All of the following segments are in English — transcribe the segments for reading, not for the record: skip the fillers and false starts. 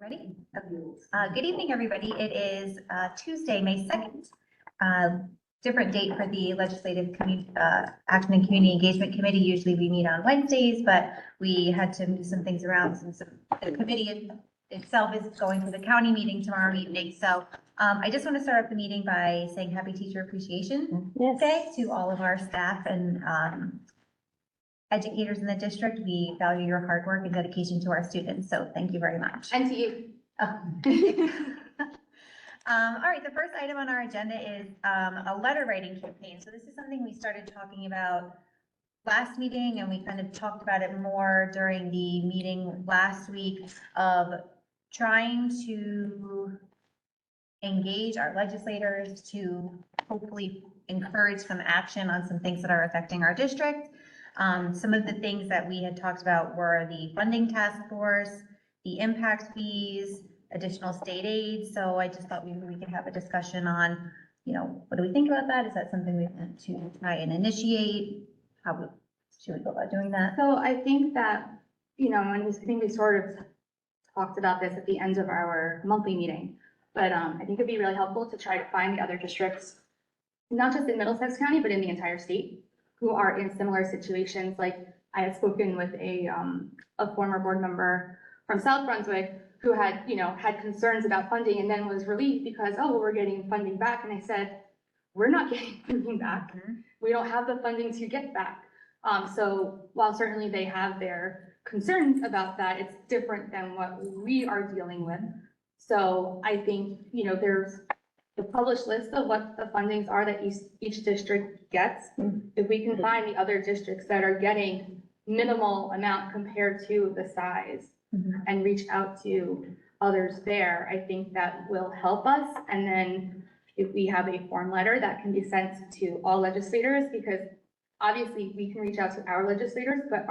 Ready? Good evening, everybody. It is Tuesday, May 2nd. Different date for the Legislative Action and Community Engagement Committee. Usually we meet on Wednesdays, but we had to move some things around since the committee itself is going to the county meeting tomorrow evening. So I just want to start up the meeting by saying Happy Teacher Appreciation Day to all of our staff and educators in the district. We value your hard work and dedication to our students, so thank you very much. And to you. Oh. All right, the first item on our agenda is a letter writing campaign. So this is something we started talking about last meeting, and we kind of talked about it more during the meeting last week of trying to engage our legislators to hopefully encourage some action on some things that are affecting our district. Some of the things that we had talked about were the funding task force, the impact fees, additional state aid. So I just thought we could have a discussion on, you know, what do we think about that? Is that something we want to try and initiate? Should we go about doing that? So I think that, you know, and I think we sort of talked about this at the end of our monthly meeting, but I think it'd be really helpful to try to find the other districts, not just in Middlesex County, but in the entire state, who are in similar situations. Like I had spoken with a former board member from South Brunswick who had, you know, had concerns about funding and then was relieved because, oh, well, we're getting funding back. And I said, we're not getting funding back. We don't have the funding to get back. So while certainly they have their concerns about that, it's different than what we are dealing with. So I think, you know, there's the published list of what the fundings are that each district gets. If we can find the other districts that are getting minimal amount compared to the size and reach out to others there, I think that will help us. And then if we have a form letter that can be sent to all legislators, because obviously we can reach out to our legislators, but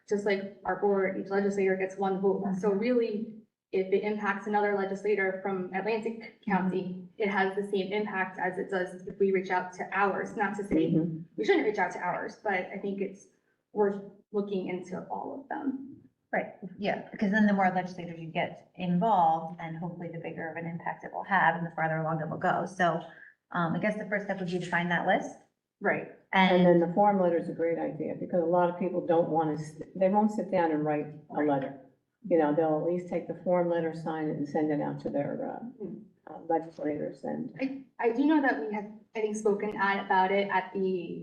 just like our board, each legislator gets one vote. So really, if it impacts another legislator from Atlantic County, it has the same impact as it does if we reach out to ours. Not to say we shouldn't reach out to ours, but I think it's worth looking into all of them. Right, yeah, because then the more legislators you get involved, and hopefully the bigger of an impact it will have and the farther along it will go. So I guess the first step would be to find that list. Right. And then the form letter is a great idea, because a lot of people don't want to, they won't sit down and write a letter. You know, they'll at least take the form letter, sign it, and send it out to their legislators. And I do know that we had, I think, spoken about it at the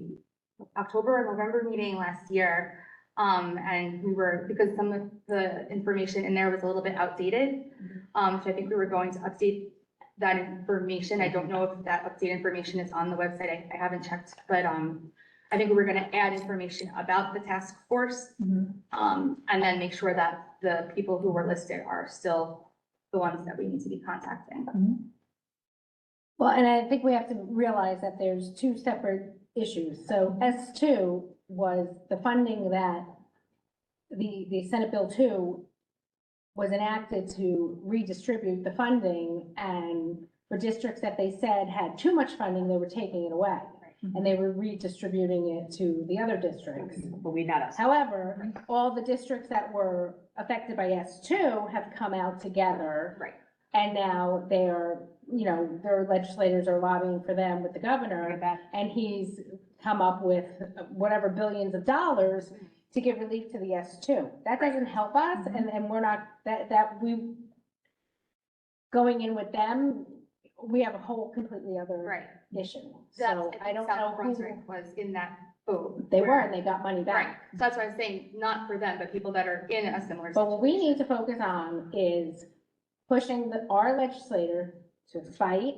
October or November meeting last year. And we were, because some of the information in there was a little bit outdated. So I think we were going to update that information. I don't know if that updated information is on the website. I haven't checked, but I think we were going to add information about the task force, and then make sure that the people who were listed are still the ones that we need to be contacting. Well, and I think we have to realize that there's two separate issues. So S2 was the funding that the Senate Bill 2 was enacted to redistribute the funding, and for districts that they said had too much funding, they were taking it away. And they were redistributing it to the other districts. but we not us. However, all the districts that were affected by S2 have come out together. Right. And now they're, you know, their legislators are lobbying for them with the governor. And he's come up with whatever billions of dollars to give relief to the S2. That doesn't help us, and we're not, we, going in with them, we have a whole completely other issue. So I don't know South Brunswick was in that boat. They were, and they got money back. Right, so that's why I'm saying, not for them, but people that are in a similar situation. But what we need to focus on is pushing our legislator to fight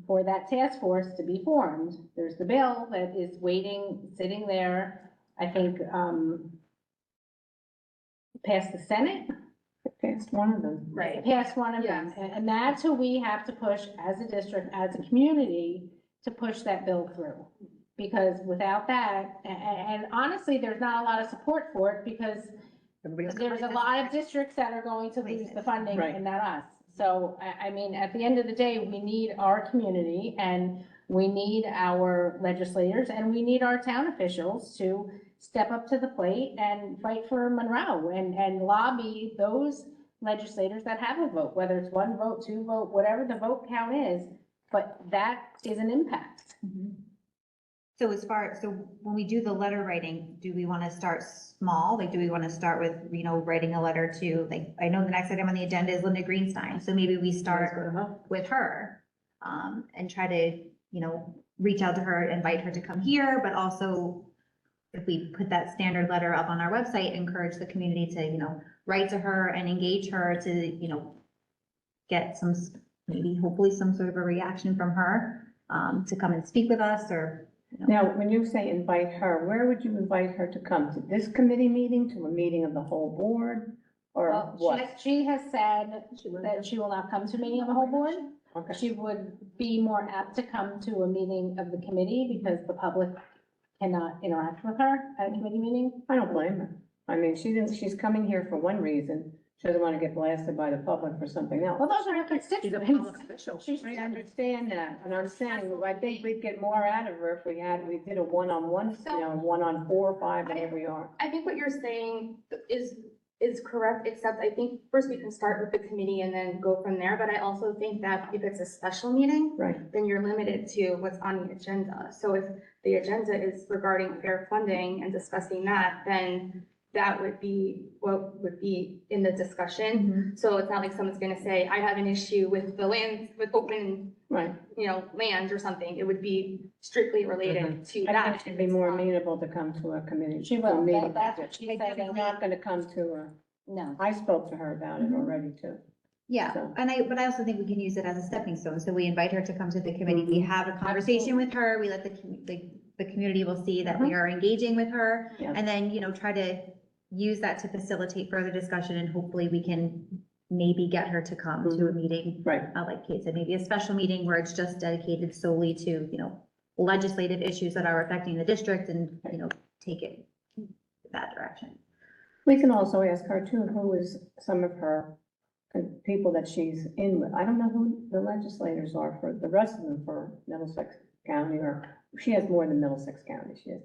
for that task force to be formed. There's the bill that is waiting, sitting there, I think, past the Senate. Passed one of them. Right. Past one of them. And that's who we have to push as a district, as a community, to push that bill through. Because without that, and honestly, there's not a lot of support for it, because there's a lot of districts that are going to lose the funding and not us. So, I mean, at the end of the day, we need our community, and we need our legislators, and we need our town officials to step up to the plate and fight for Monroe and lobby those legislators that have a vote, whether it's 1 vote, 2 vote, whatever the vote count is, but that is an impact. So so when we do the letter writing, do we want to start small? Like, do we want to start with, writing a letter to, like, I know the next item on the agenda is Linda Greenstein, so maybe we start with her, and try to, reach out to her, invite her to come here, but also if we put that standard letter up on our website, encourage the community to, write to her and engage her to, get some, maybe hopefully some sort of a reaction from her, to come and speak with us or. Now, when you say invite her, where would you invite her to come? To this committee meeting, to a meeting of the whole board, or Well, what? she has said that she will not come to a meeting of the whole board. Okay. She would be more apt to come to a meeting of the committee because the public cannot interact with her at a committee meeting. I don't blame her. I mean, she's coming here for one reason. She doesn't want to get blasted by the public for something else. Well, those are her constituents. I understand that, and I'm saying, I think we'd get more out of her if we did a one-on-one, 1 on 4 or 5, whatever we are. I think what you're saying is correct, except I think first we can start with the committee and then go from there. But I also think that if it's a special meeting, Right. then you're limited to what's on the agenda. So if the agenda is regarding fair funding and discussing that, then that would be what would be in the discussion. So it's not like someone's gonna say, I have an issue with the land, with open, Right. land or something. It would be strictly related to I that. think she'd be more amenable to come to a committee. She to a will, meeting. that's what she said. She's not gonna come to a, No. I spoke to her about it already too. Yeah, So- but I also think we can use it as a stepping stone. So we invite her to come to the committee, we have a conversation with her, we let the community will see that we are engaging with her. Yeah. And then, try to use that to facilitate further discussion and hopefully we can maybe get her to come to a meeting. Right. Like Kate said, maybe a special meeting where it's just dedicated solely to, legislative issues that are affecting the district and, take it that direction. We can also ask her too, who is some of her people that she's in with. I don't know who the legislators are for the rest of them for Middlesex County, or she has more than Middlesex County. She has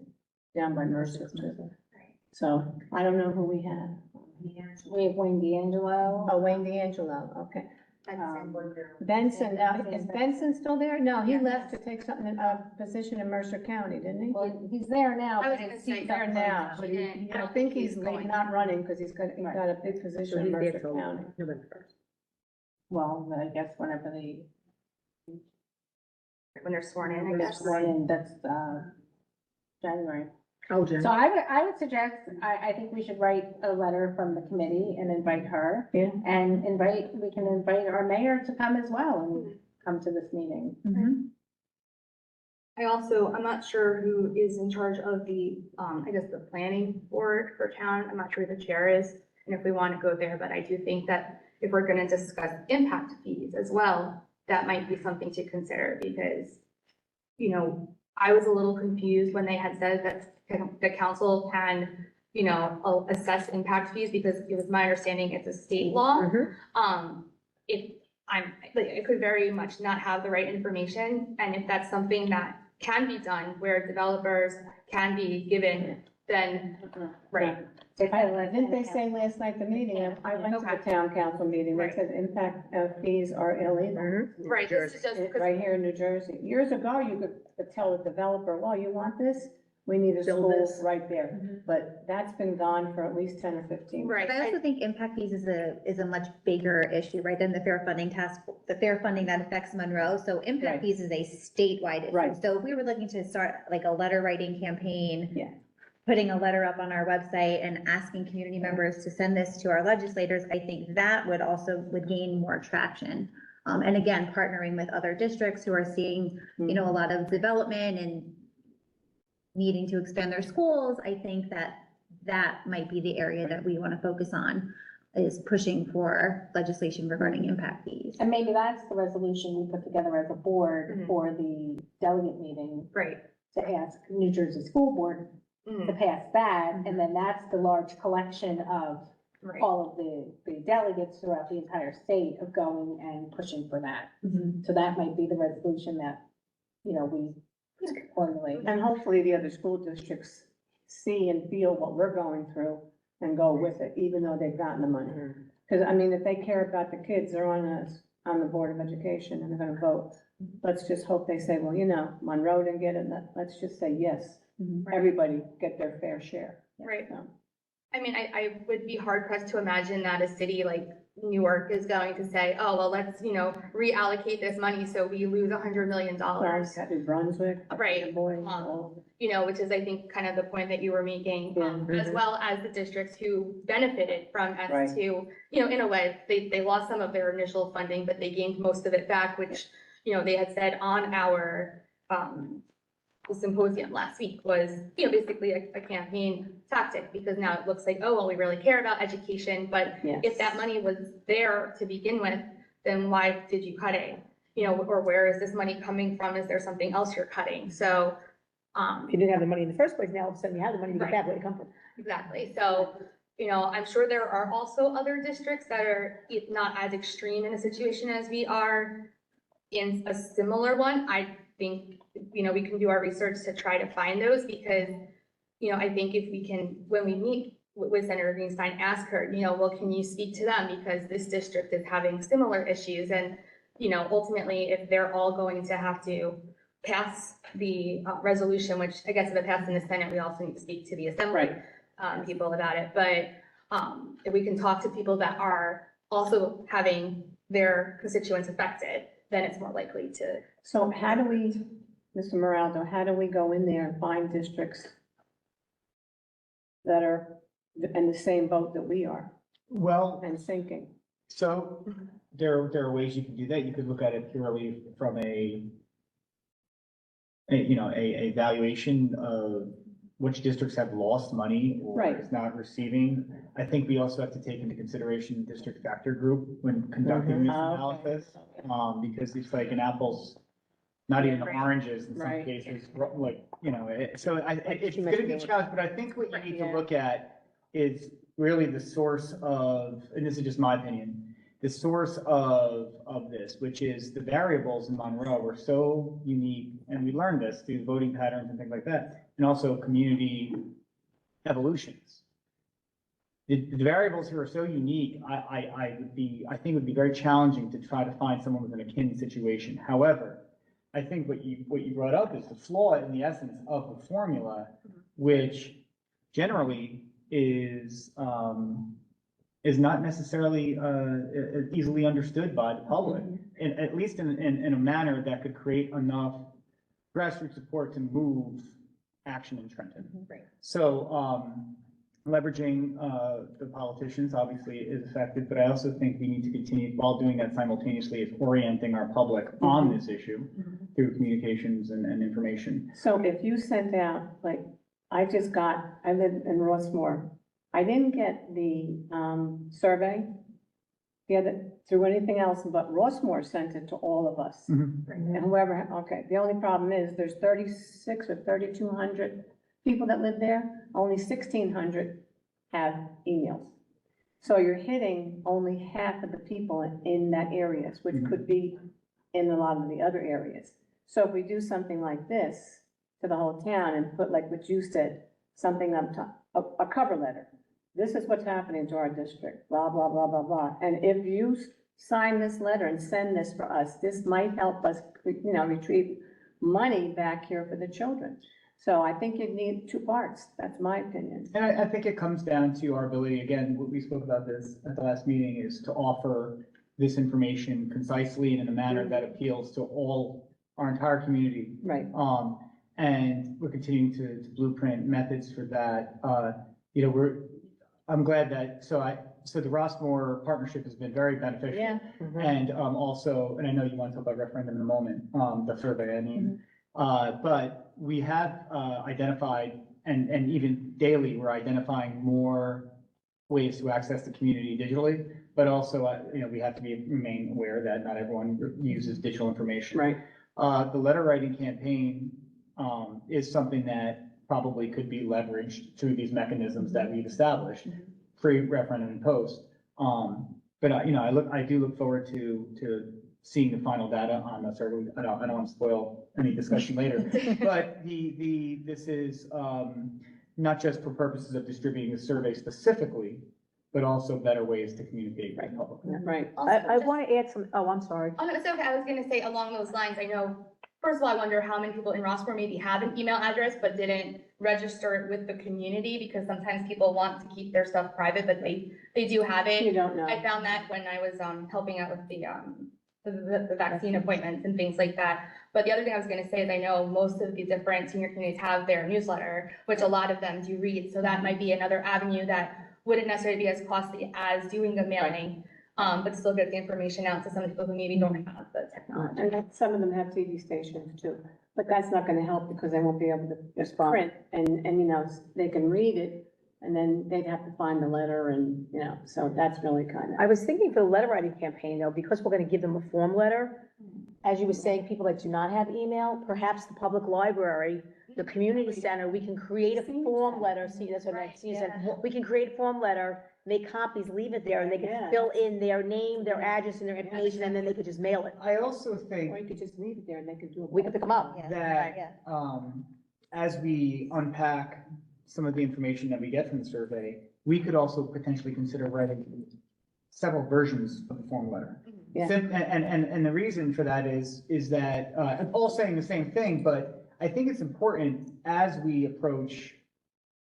down by Mercer too. So I don't know who we have. We have Wayne D'Angelo. Oh, Wayne D'Angelo, okay. Benson, is Benson still there? No, he left to take something, a position in Mercer County, didn't he? Well, he's there now. I was but gonna his say seat's There up for now, him. but Yeah. I think he's not running because he's got a big position in Mercer County. Well, I guess whenever they, When they're sworn in, I when they're guess. sworn in, that's, January. Oh, Jen. So I would suggest, I think we should write a letter from the committee and invite her. Yeah. And we can invite our mayor to come as well and come to this meeting. I'm not sure who is in charge of the, I guess, the planning board for town. I'm not sure who the chair is and if we want to go there, but I do think that if we're going to discuss impact fees as well, that might be something to consider because, I was a little confused when they had said that the council can, assess impact fees because it was my understanding it's a state law. If I could very much not have the right information, and if that's something that can be done where developers can be given, then, right. Didn't they say last night, the meeting, I went to the town council meeting, they Right. said impact fees are illegal. Right, this is just because, Right here in New Jersey. Years ago, you could tell a developer, well, you want this? We need a Build school this. right there. But that's been gone for at least 10 or 15. right, But I also think impact fees is a much bigger issue, right, than the fair funding the fair funding that affects Monroe. So Right. impact fees is a statewide issue. Right. So if we were looking to start like a letter writing campaign. Yeah. Putting a letter up on our website and asking community members to send this to our legislators, I think that would gain more traction. And again, partnering with other districts who are seeing, a lot of development and needing to expand their schools, I think that might be the area that we want to focus on, is pushing for legislation regarding impact fees. And maybe that's the resolution we put together as a board Mhm. for the delegate meeting right. to ask New Jersey School Board to Mhm. pass that. And then that's the large collection of Right. all of the delegates throughout the entire state of going and pushing for that. So that might be the resolution that, we formulate. And hopefully the other school districts see and feel what we're going through and go with it, even though they've gotten the money. Because, I mean, if they care about the kids, they're on the Board of Education and they're gonna vote. Let's just hope they say, well, you know, Monroe didn't get it, let's just say yes. Everybody get their fair share. Right. So, I mean, I would be hard pressed to imagine that a city like Newark is going to say, oh, well, let's, reallocate this money so we lose $100 million. New Brunswick. Right. Boy, Which is, I think, kind of the point that you were making, Yeah. as well as the districts who benefited from Right. S2. In a way, they lost some of their initial funding, but they gained most of it back, which, they had said on our, the symposium last week was, basically a campaign tactic, because now it looks like, oh, well, we really care about education, but yes. if that money was there to begin with, then why did you cut it? Or where is this money coming from? Is there something else you're cutting? So, If you didn't have the money in the first place, now all of a sudden you have the money to get back where it come from. exactly. So, I'm sure there are also other districts that are not as extreme in a situation as we are in a similar one. I think, we can do our research to try to find those, because, I think if we can, when we meet with Senator Greenstein, ask her, well, can you speak to them? Because this district is having similar issues. And, ultimately, if they're all going to have to pass the resolution, which I guess if it passed in the Senate, we also need to speak to the Assembly people about it. But if we can talk to people that are also having their constituents affected, then it's more likely to. So how do we, Mr. Moraldo, how do we go in there and find districts that are in the same boat that we are Well, and sinking? so there are ways you can do that. You could look at it purely from a valuation of which districts have lost money or Right. is not receiving. I think we also have to take into consideration district factor group when conducting this Okay. analysis. Because it's like an apples, not even Right. oranges in some Right. cases, so it's you gonna be mentioned. challenging, but I think what you need to Yeah. look at is really the source of, and this is just my opinion, the source of this, which is the variables in Monroe were so unique, and we learned this through voting patterns and things like that, and also community evolutions. The variables here are so unique, I think it would be very challenging to try to find someone with an akin situation. However, I think what you brought up is the flaw in the essence of the formula, which generally is not necessarily easily understood by the public, and at least in a manner that could create enough grassroots support to move action in Trenton. Right. So leveraging the politicians obviously is effective, but I also think we need to continue, while doing that simultaneously, is orienting our public on this issue through communications and information. So if you sent out, like, I live in Rossmore, I didn't get the survey through anything else, but Rossmore sent it to all of us. And whoever, okay, the only problem is there's 36 or 3,200 people that live there, only 1,600 have emails. So you're hitting only half of the people in that areas, which could be in a lot of the other areas. So if we do something like this to the whole town and put, like what you said, something up top, a cover letter. This is what's happening to our district, blah, blah, blah, blah, blah. And if you sign this letter and send this for us, this might help us, retrieve money back here for the children. So I think you need two parts. That's my opinion. And I think it comes down to our ability, again, what we spoke about this at the last meeting, is to offer this information concisely and in a manner that appeals to our entire community. Right. And we're continuing to blueprint methods for that. I'm glad that, so the Rossmore partnership has been very beneficial. Yeah. And also, and I know you want to talk about referendum in a moment, the survey, I mean, but we have identified, and even daily, we're identifying more ways to access the community digitally, but also, we have to remain aware that not everyone uses digital information. Right. The letter writing campaign is something that probably could be leveraged through these mechanisms that we've established, pre-referendum and post. But I do look forward to seeing the final data on the survey. I don't want to spoil any discussion later, but this is not just for purposes of distributing the survey specifically, but also better ways to communicate with the public. Right. Also, I just- want to add some, oh, I'm sorry. Oh, no, it's okay. I was gonna say along those lines, I know, first of all, I wonder how many people in Rossborough maybe have an email address but didn't register it with the community, because sometimes people want to keep their stuff private, but they do have You it. don't know. I found that when I was, helping out with the vaccine appointments and things like that. But the other thing I was gonna say is I know most of the different senior communities have their newsletter, which a lot of them do read, so that might be another avenue that wouldn't necessarily be as costly as doing a mailing, but still get the information out to some people who maybe don't have the technology. And that, some of them have TV stations too, but that's not gonna help because they won't be able to print and, you know, they can read it and then they'd have to find the letter and, you know, so that's really kind of. I was thinking for the letter writing campaign though, because we're gonna give them a form letter, as you were saying, people that do not have email, perhaps the public library, the community center, we can create a form letter, see, that's what I, Right, see, we can create a form letter, make copies, leave it there, and they Yeah. can fill in their name, their address, and their information, and then they could just mail it. I also Or think you could just leave it there and they could do it. We could pick them up. Yeah. that, Yeah. as we unpack some of the information that we get from the survey, we could also potentially consider writing several versions of the form letter. Yeah. And the reason for that is that, all saying the same thing, but I think it's important as we approach,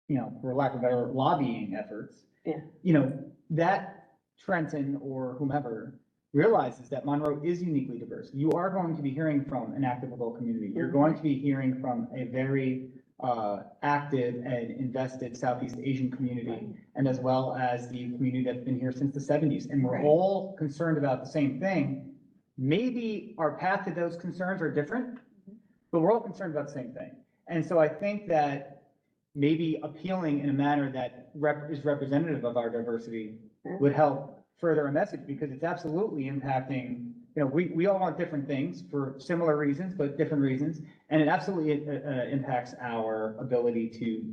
you know, for lack of better, lobbying efforts. Yeah. You know, that Trenton or whomever realizes that Monroe is uniquely diverse. You are going to be hearing from an active adult community. You're going to be hearing from a very active and invested Southeast Asian community, and as well as the community that's been here since the 70s. And we're Right. all concerned about the same thing. Maybe our path to those concerns are different, but we're all concerned about the same thing. And so I think that maybe appealing in a manner that is representative of our diversity would help further a message, because it's absolutely impacting, you know, we all want different things for similar reasons, but different reasons. And it absolutely impacts our ability to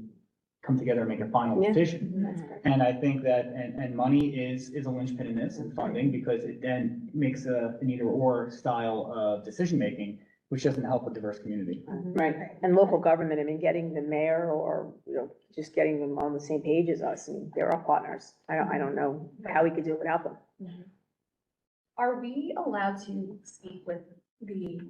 come together and make a final Yeah. decision. And I think that, and money is a linchpin in this, and funding, because it then makes an either or style of decision-making, which doesn't help a diverse community. Right. And local government, I mean, getting the mayor or, you know, just getting them on the same page as us, I mean, they're our partners. I don't know how we could do it without them. Are we allowed to speak with the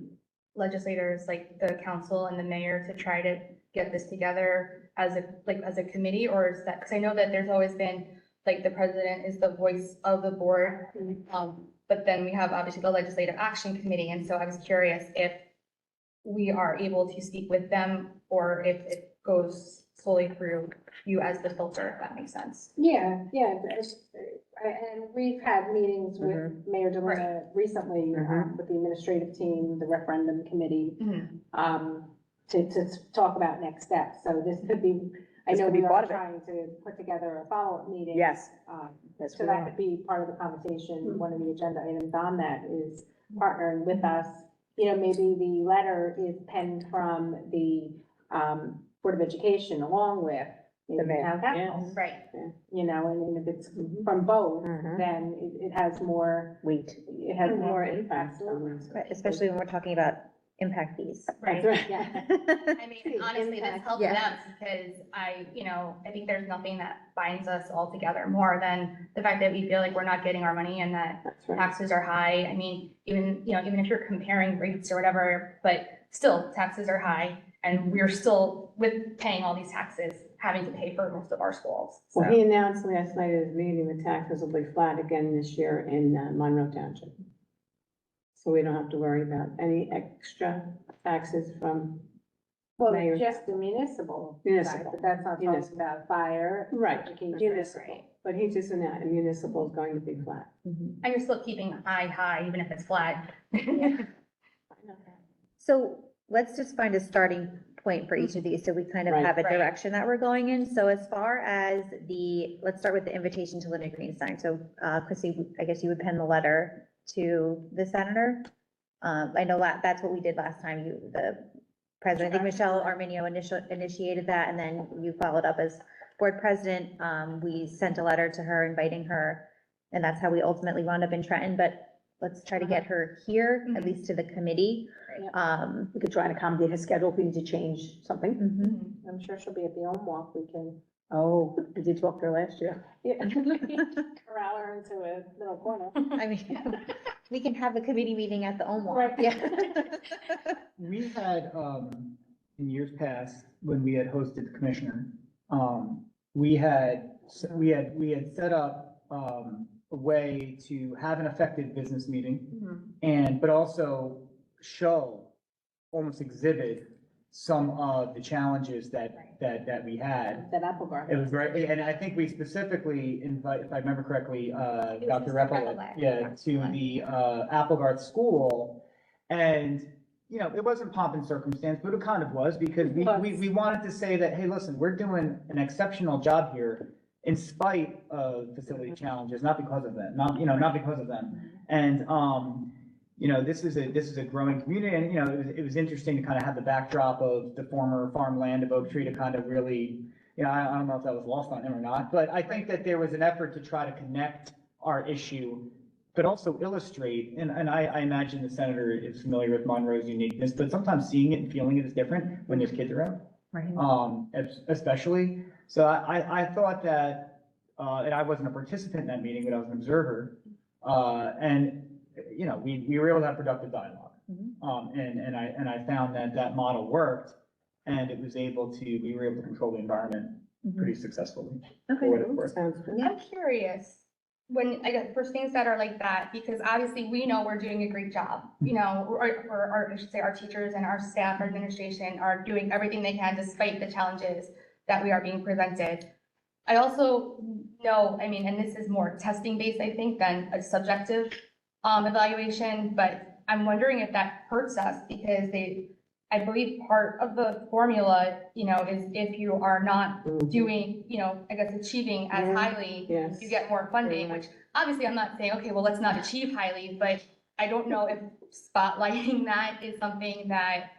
legislators, like the council and the mayor, to try to get this together as a committee, or is that, because I know that there's always been, like, the president is the voice of the board, but then we have obviously the legislative action committee, and so I was curious if we are able to speak with them, or if it goes solely through you as the filter, if that makes sense. Yeah, and we've had meetings with Mayor DeLuna recently, with the administrative team, the referendum committee, to talk about next steps. So this could be, I This know could be we part are of it. trying to put together a follow-up meeting. Yes. So that could be part of the conversation. One of the agenda items on that is partnering with us. You know, maybe the letter is penned from the, Board of Education along with The maybe mayor, town council. Right. You know, and if it's from both, Mhm. then it has more, Wait. it has more impact. Right, especially when we're talking about impact fees. Right. Yeah. I mean, honestly, this helps Yeah. them, because I think there's nothing that binds us all together more than the fact that we feel like we're not getting our money and that That's right. taxes are high. I mean, even if you're comparing rates or whatever, but still, taxes are high, and we're still, with paying all these taxes, having to pay for most of our schools. So, Well, he announced last night at his meeting, the taxes will be flat again this year in Monroe Township. So we don't have to worry about any extra taxes from, Well, Mayor. just the municipal side, Municipal. but that's not talking Municipal. about fire. right, Education. municipal. But he just announced municipal is going to be flat. and you're still keeping high, even if it's flat. So let's just find a starting point for each of these, so we kind of Right. have a Right. direction that we're going in. So as far as let's start with the invitation to Linda Greenstein. So, Chrissy, I guess you would pen the letter to the senator. I know that's what we did last time. The president, I think Michelle Arminio initiated that, and then you followed up as board president. We sent a letter to her inviting her, and that's how we ultimately wound up in Trenton, but let's try to get her here, at least to the committee. We could try and accommodate his schedule if we need to change something. Mhm. I'm sure she'll be at the Elm Walk. We can Oh, we did talk to her last year. Corral her into a little corner. I mean, we can have a committee meeting at the Omar. Right. Yeah. We had, in years past, when we had hosted the commissioner, we had set up, a way to have an effective business meeting and, but also show, almost exhibit some of the challenges that we had. That apple garden. It was great, and I think we specifically invite, if I remember correctly, was Dr. Mr. Reppel, Reppel, yeah, Dr. to Reppel. the, Applegarth School. And, you know, it wasn't pomp and circumstance, but it kind of was, because we wanted to say that, hey, listen, we're doing an exceptional job here in spite of facility challenges, not because of them, not because of them. And, you know, this is a growing community, and, you know, it was interesting to kind of have the backdrop of the former farmland of Oak Tree to kind of really, you know, I don't know if that was lost on him or not, but I think that there was an effort to try to connect our issue, but also illustrate, and I imagine the senator is familiar with Monroe's uniqueness, but sometimes seeing it and feeling it is different when there's kids around. Right. Especially, so I thought that, and I wasn't a participant in that meeting, but I was an observer, and, you know, we were able to have productive dialogue. And I found that model worked, and it was able to, we were able to control the environment pretty successfully. Okay. For what it's worth. Sounds good. I'm curious, when, I guess, for things that are like that, because obviously we know we're doing a great job, you know, or I should say our teachers and our staff, our administration are doing everything they can despite the challenges that we are being presented. I also know, I mean, and this is more testing based, I think, than a subjective evaluation, but I'm wondering if that hurts us because I believe part of the formula, you know, is if you are not doing, you know, I guess achieving as highly, Yes. you get more funding, which obviously I'm not saying, okay, well, let's not achieve highly, but I don't know if spotlighting that is something that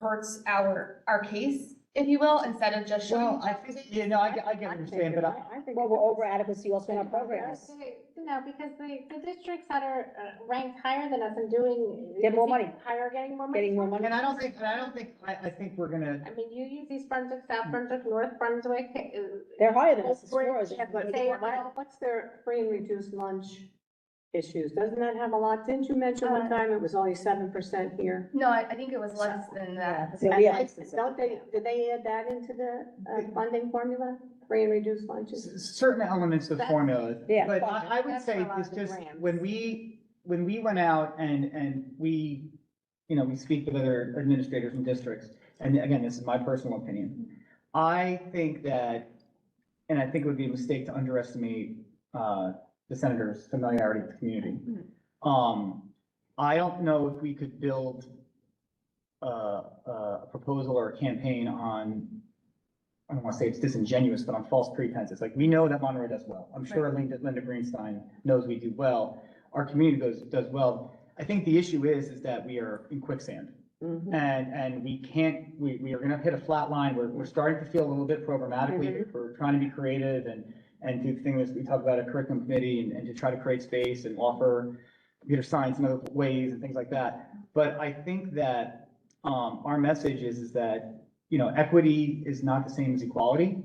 hurts our case, if you will, instead of just showing. Well, I think, you know, I get what you're saying, but I think. Well, we're over adequacy also in our programs. No, because the districts that are ranked higher than us and doing. Get more money. Higher, getting more money. Getting more money. and I think we're gonna, I mean, you use East Brunswick, South Brunswick, North Brunswick. They're higher than us, the Oak Ridge, scores. yeah, But they are- what- What's their free and reduced lunch issues? Doesn't that have a lot? Didn't you mention one time it was only 7% here? No, I think it was less than that. Yeah, we have- Don't they, did they add that into the funding formula? Free and reduced lunches? certain elements of That's- formula, Yeah. but I would That's say a lot it's of just, grants. when we went out and we, you know, we speak with other administrators and districts, and again, this is my personal opinion. I think that, and I think it would be a mistake to underestimate, the senator's familiarity with the community. I don't know if we could build a proposal or a campaign on, I don't want to say it's disingenuous, but on false pretenses. Like, we know that Monroe does well. I'm sure Linda Greenstein knows we do well. Our community does well. I think the issue is that we are in quicksand. And we can't, we are gonna hit a flat line. We're starting to feel a little bit programmatically. We're trying to be creative and do things, we talk about a curriculum committee and to try to create space and offer computer science in other ways and things like that. But I think that, our message is that, you know, equity is not the same as equality.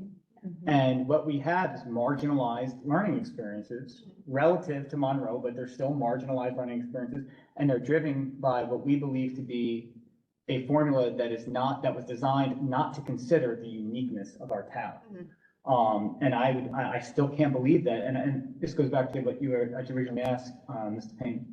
And what we have is marginalized learning experiences relative to Monroe, but they're still marginalized learning experiences. And they're driven by what we believe to be a formula that was designed not to consider the uniqueness of our town. And I still can't believe that. And this goes back to what you originally asked, Mr. Payne.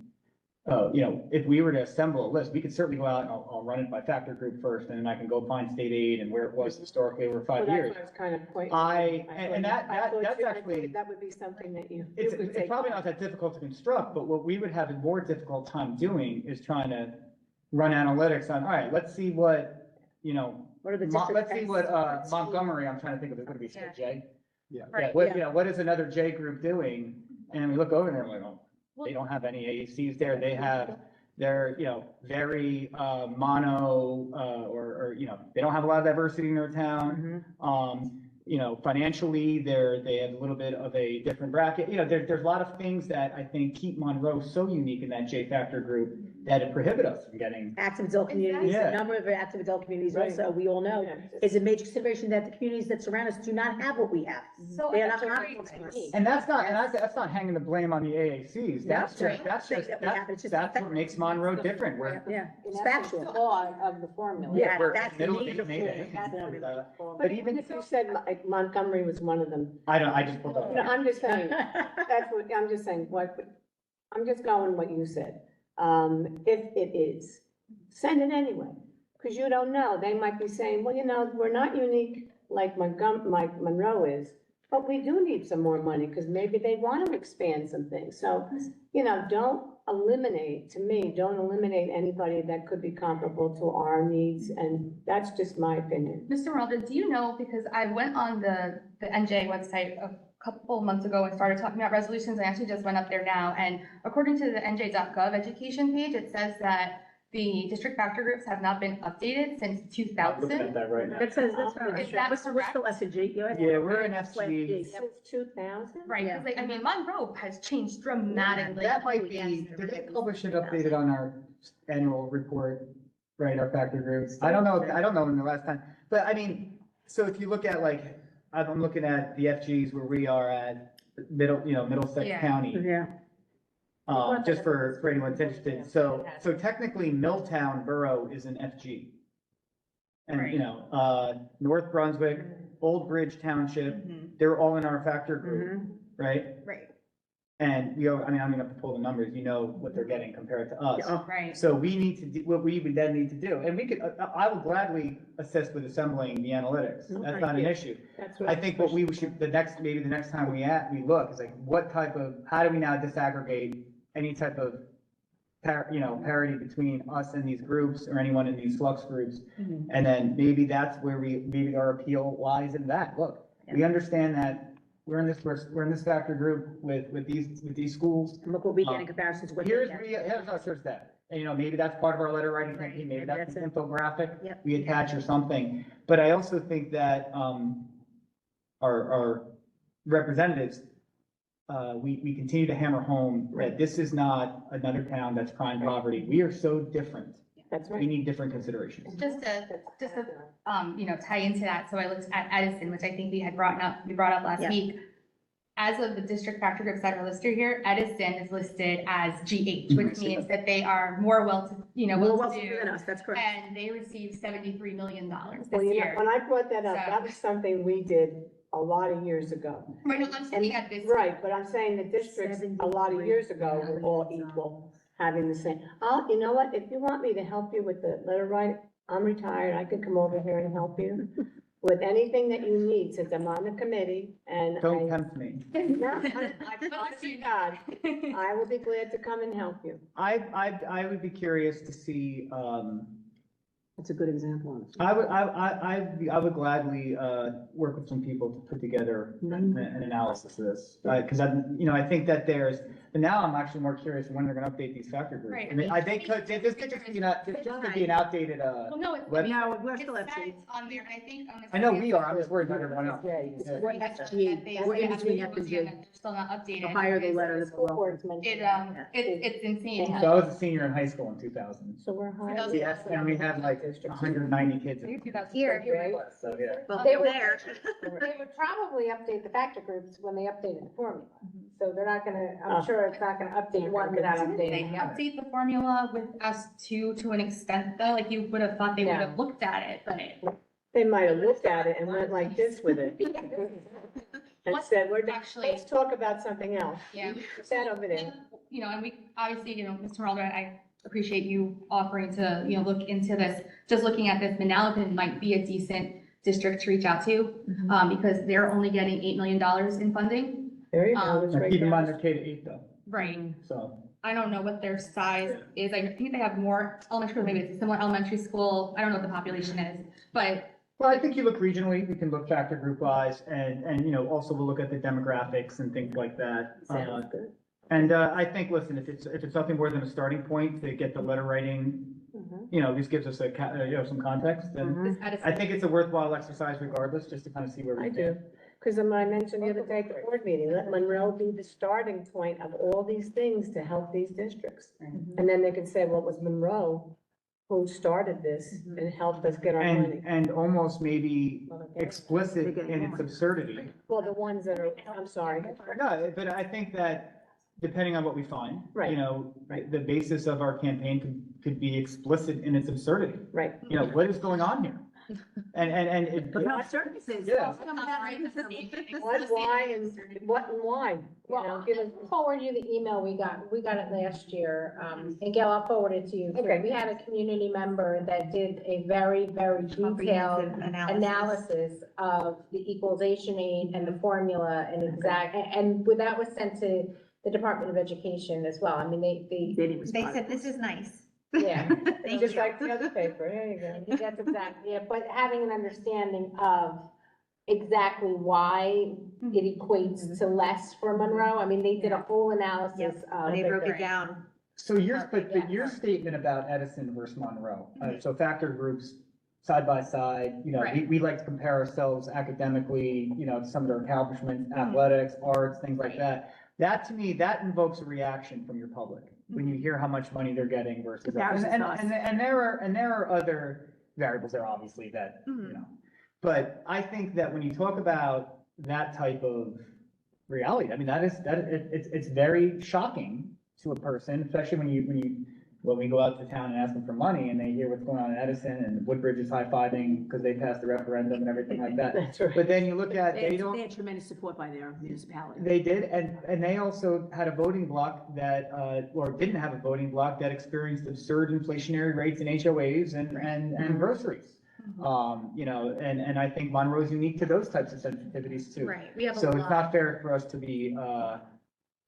You know, if we were to assemble a list, we could certainly go out and I'll run it by factor group first, and then I can go find state aid and where it was historically over 5 years. That's kind of quite. That's actually, That would be something that you. it's would take probably not that difficult to construct, but what we would have a more difficult time doing is trying to run analytics on, all right, let's see what, you know, What are the let's see what, districts? Montgomery, I'm trying to think of it, would it be Yeah. J? Right. Yeah, what, you know, what is another J group doing? And we look over there and we're like, oh, they don't have any AECs there. They're, you know, very, mono, or, you know, they don't have a lot of diversity in their town. financially, they have a little bit of a different bracket. There's a lot of things that I think keep Monroe so unique in that J-factor group that it prohibit us from getting. Active adult communities, Yeah. a number of active adult communities Right. also, we all know, Yeah. is a major consideration that the communities that surround us do not have what we have. So They are that's not very comparable. unique. And that's not hanging the blame on the AACs. That's No, just, that's things just, that we have, it's just that's what fact. makes Monroe different. We're, Yeah, In it's essence, factual. the law of the formula. Yeah, we're that's the middle need of of eight, formula. But even if you said like Montgomery was one of them, I just pulled up. no, I'm just saying, that's what, I'm just saying, I'm just going what you said. If it is, send it anyway, because you don't know, they might be saying, well, we're not unique like like Monroe is, but we do need some more money, because maybe they want to expand some things, so, don't don't eliminate anybody that could be comparable to our needs, and that's just my opinion. Mr. Morelda, do you know, because I went on the NJ website a couple months ago and started talking about resolutions, I actually just went up there now, and according to the NJ.gov education page, it says that the district factor groups have not been updated since I'm looking at 2000. that right now. That says, that's right. Is that What's the SG? Yeah, we're an FG. Since 2000? Right, because Monroe has changed dramatically. That might be, did they publish it updated on our annual report, right, our factor groups? I don't know when the last time, but so if you look at I'm looking at the FGs where we are at Middlesex Yeah. County. Yeah. Just for anyone that's interested. So technically Milltown Borough is an FG. And, North Brunswick, Old Bridge Township, they're all in our factor group, right? Right, And I'm gonna have to pull the numbers, what they're getting compared to us. right. So we need to do, what we would then need to do, and we could, I will gladly assist with assembling the analytics. That's not an issue. That's I think what we should, maybe the next time we look, is how do we now disaggregate any type of parity between us and these groups or anyone in these flux groups? And then maybe that's where maybe our appeal lies in that. Look, we understand that we're in this factor group with these schools. And look what we get in comparison to what they Here's get. that. And maybe that's part of our letter writing campaign, maybe that's an infographic Yep. we attach or something. But I also think that, our representatives, we continue to hammer home that this is not another town that's prime poverty. We are so different. That's We right. need different considerations. Just to tie into that, so I looked at Edison, which I think we brought up last Yeah. week. As of the district factor groups that are listed here, Edison is listed as GH, which means that they are more More well-to-do than us, that's correct. and they received $73 million Well, this year. when I brought that up, So- that was something we did a lot of years ago. Right, no, I'm looking at this. Right, but I'm saying the districts a lot of years ago were all equal, having the same. You know what, if you want me to help you with the letter writing, I'm retired, I could come over here and help you with anything that you need, since I'm on the committee, and Don't tempt me. No, I promise you God, I will be glad to come and help you. I would be curious to see, That's a good example, honestly. I would gladly, work with some people to put together an analysis of this. Cause I think that but now I'm actually more curious when they're gonna update these factor groups. Right. This could just be an outdated, Well, no, it's. Web- No, we're It still says FG. on there, and I think on this. I know we are, I'm just worried about everyone else. We're That FG, they we're in say between that F and G. they're still not updated. The higher the because letter, the School below. boards mentioned. It's insane. So I was a senior in high school in 2000. So we're high. Yes, and we had like 190 kids. Here. So, yeah. Well, They were there. They would probably update the factor groups when they updated the formula. So they're not gonna, I'm sure it's not gonna update one without They updating the other. update the formula with us to an extent though, like you would have thought they would Yeah. have looked at it, but They might have looked at it and went like this with it. And said, Actually- let's talk about something else. yeah. Sat over there. And we, obviously, Mr. Mulder, I appreciate you offering to, look into this. Just looking at this, Manalapan might be a decent district to reach out to, because they're only getting $8 million in funding. There you go. Um, it's Now, right keep in there. mind they're K to 8 though, Right. so. I don't know what their size is. I think they have more elementary school, maybe it's a similar elementary school. I don't know what the population is, but Well, I think you look regionally, we can look factor group wise and, also we'll look at the demographics and things like that. Sounds good. And I think, listen, if it's nothing more than a starting point to get the letter writing you know, at least gives us some context, and This Edison- I think it's a worthwhile exercise regardless, just to kind of see where we I stand. do, because I mentioned the other day at the board meeting, let Monroe be the starting point of all these things to help these districts. And then they can say, well, it was Monroe who started this and helped us get our money. And almost maybe explicit in its absurdity. Well, the ones that are, I'm sorry. No, but I think that depending on what we find, Right. you know, Right. the basis of our campaign could be explicit in its absurdity. Right. You know, what is going on here? And it. Yeah. What, why, and what and why, you Well, know, give us. I'll forward you the email we got it last year, and Gail, I'll forward it to you. too. Okay. We had a community member that did a very, very detailed Comprehensive analysis of the equalization aid and the formula and and that was sent to the Department of Education as well. I mean, they, They said, this is nice. yeah. Thank Just you. like the other paper, there you go. That's exactly, yeah, but having an understanding of exactly why it equates to less for Monroe. I mean, they did a whole analysis of. They broke it down. So but your statement about Edison versus Monroe, so factor groups side by side, you know, Right. we like to compare ourselves academically, you know, to some of their accomplishments, athletics, arts, things like that. That to me, that invokes a reaction from your public when you hear how much money they're getting versus. And there are other variables there, obviously, that, you know. But I think that when you talk about that type of reality, I mean, it's very shocking to a person, especially when we go out to town and ask them for money and they hear what's going on in Edison and Woodbridge is high-fiving because they passed the referendum and everything like that. That's right. But then you look at, They had tremendous support by their municipality. they did, and they also had a voting bloc that, or didn't have a voting bloc that experienced absurd inflationary rates in HOAs and groceries. You know, and I think Monroe's unique to those types of sensitivities too. Right, we have a So it's lot. not fair for us to be,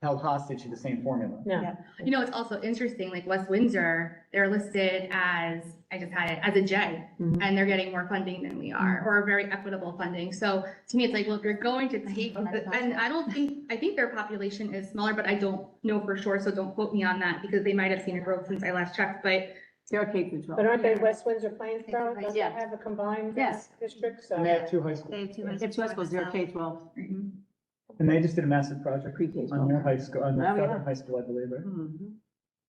held hostage to the same formula. No. You know, it's also interesting, like West Windsor, they're listed as, I just had it, as a J, and they're getting more funding than we are, or very equitable funding. So to me, it's like, well, if you're going to take, and I think their population is smaller, but I don't know for sure, so don't quote me on that, because they might have seen a growth since I last checked, but They're K through But 12. aren't they West Windsor Plainsboro? Doesn't Yeah. it have a combined Yes. district? So And they have two high schools, They have two. They have two high schools, they're K 12, and they just did a massive project pre-K on their 12. high school, on their Oh, yeah. southern high school, I believe,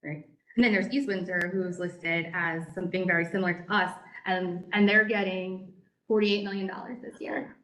right? and then there's East Windsor, who's listed as something very similar to us, and they're getting $48 million this year.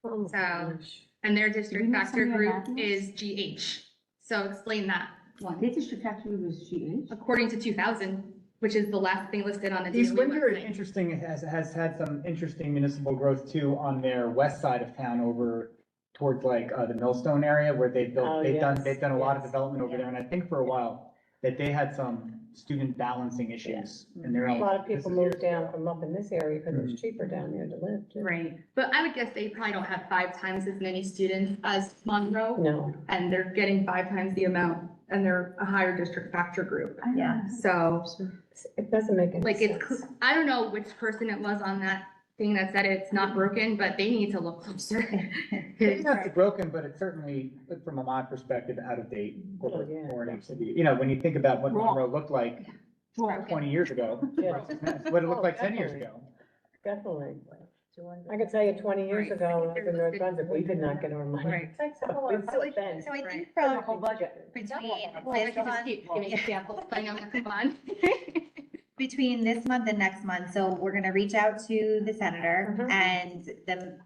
Oh, my So- gosh. And their district you know factor some of group their is GH. So explain that one. Their district factory was GH. According to 2000, which is the last thing listed on the East DOE Windsor is website. interesting, it has had some interesting municipal growth too on their west side of town over towards like, the Millstone area where Oh, they've done yes, a lot of yes. development over there, and I think for a while that they had some student balancing issues in their. A lot of this people is- moved down from up in this area because it's cheaper down there to live. too. Right, but I would guess they probably don't have 5 times as many students as Monroe, No. and they're getting 5 times the amount, and they're a higher district factor group. Yeah. So, It doesn't make any like, sense. it's, I don't know which person it was on that thing that said it's not broken, but they need to look closer. It's not broken, but it's certainly, from my perspective, out of date, Oh, yeah. or it needs to be, you know, when you think about what Wrong. Monroe looked like Wrong. 20 years ago, Yeah. what it looked like Oh, 10 years definitely. ago. Definitely. I could tell you 20 years Right. ago, when I was in North Brunswick, we did not get our money. Right. So then. So I think The from whole budget. between Well, I this could just month, keep giving examples, I know, come on. between this month and next month, so we're gonna reach out to the senator Mhm. and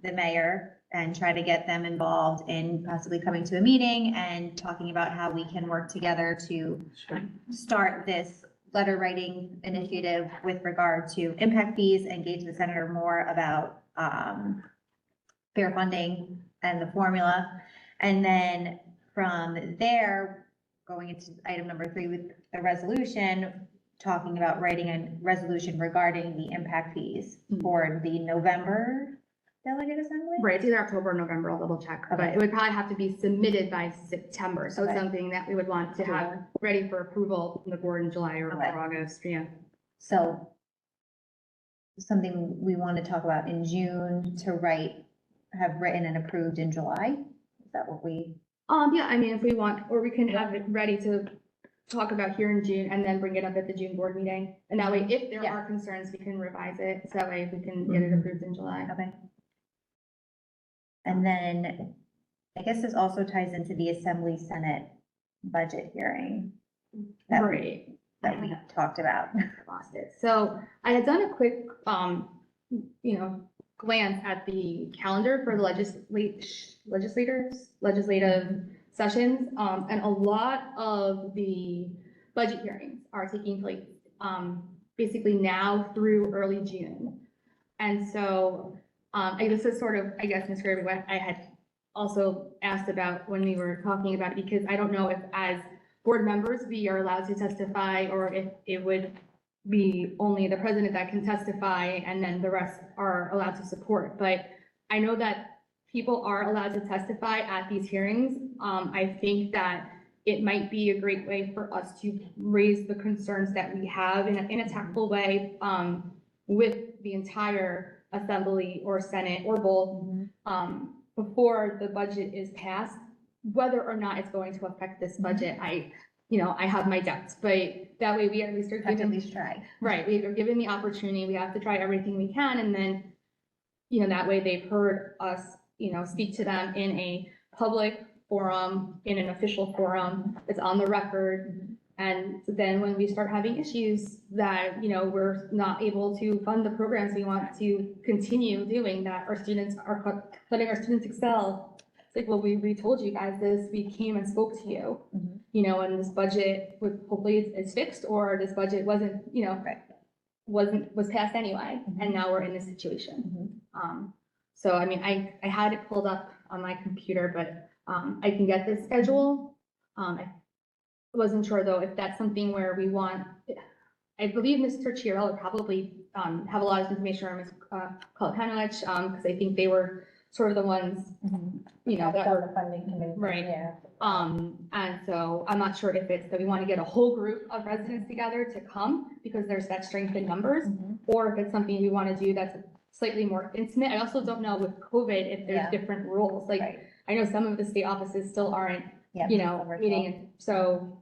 the mayor and try to get them involved in possibly coming to a meeting and talking about how we can work together to start this letter writing initiative with regard to impact fees, engage the senator more about fair funding and the formula. And then from there, going into item number 3 with a resolution, talking about writing a resolution regarding the impact fees for the November delegate assembly? Right, it's either October or November, I'll double check, but Okay. it would probably have to be submitted by September, so it's Okay. something that we would want to have ready for approval from the board in July or Okay. August, yeah. So something we want to talk about in June to have written and approved in July? Is that what we? Yeah, I mean, if we want, or we can have it ready to talk about here in June and then bring it up at the June board meeting. And that way, if there Yeah. are concerns, we can revise it. So that way we can get it approved in July. Okay. And then I guess this also ties into the Assembly Senate budget hearing that Right. we talked about. Lost it. So I had done a quick, glance at the calendar for the legislative sessions, and a lot of the budget hearings are taking place, basically now through early June. And so, this is sort of, I guess, Ms. Kirby, what I had also asked about when we were talking about it, because I don't know if as board members, we are allowed to testify, or if it would be only the president that can testify and then the rest are allowed to support. But I know that people are allowed to testify at these hearings. I think that it might be a great way for us to raise the concerns that we have in a tactful way, with the entire assembly or senate or both, before the budget is passed, whether or not it's going to affect this budget. I have my doubts, but that way we at least are Have to at given, least try. right, we are given the opportunity, we have to try everything we can, and then, that way they've heard us, speak to them in a public forum, in an official forum, it's on the record. And then when we start having issues that, we're not able to fund the programs we want to continue doing, that our students are letting our students excel. It's like, well, we told you guys this, we came and spoke to you, and this budget hopefully is fixed, or this budget wasn't, was passed anyway, and now we're in this situation. So, I mean, I had it pulled up on my computer, but, I can get this schedule. I wasn't sure though, if that's something where we want, I believe Mr. Chiarella would probably, have a lot of information on Ms. Kolkanowicz, because I think they were sort of the ones, that were the funding committee. right. Yeah. And so I'm not sure if it's that we want to get a whole group of residents together to come because there's that strength in numbers, or if it's something we want to do that's slightly more intimate. I also don't know with COVID if there's Yeah. different rules. Like, Right. I know some of the state offices still aren't, Yeah, meeting, and so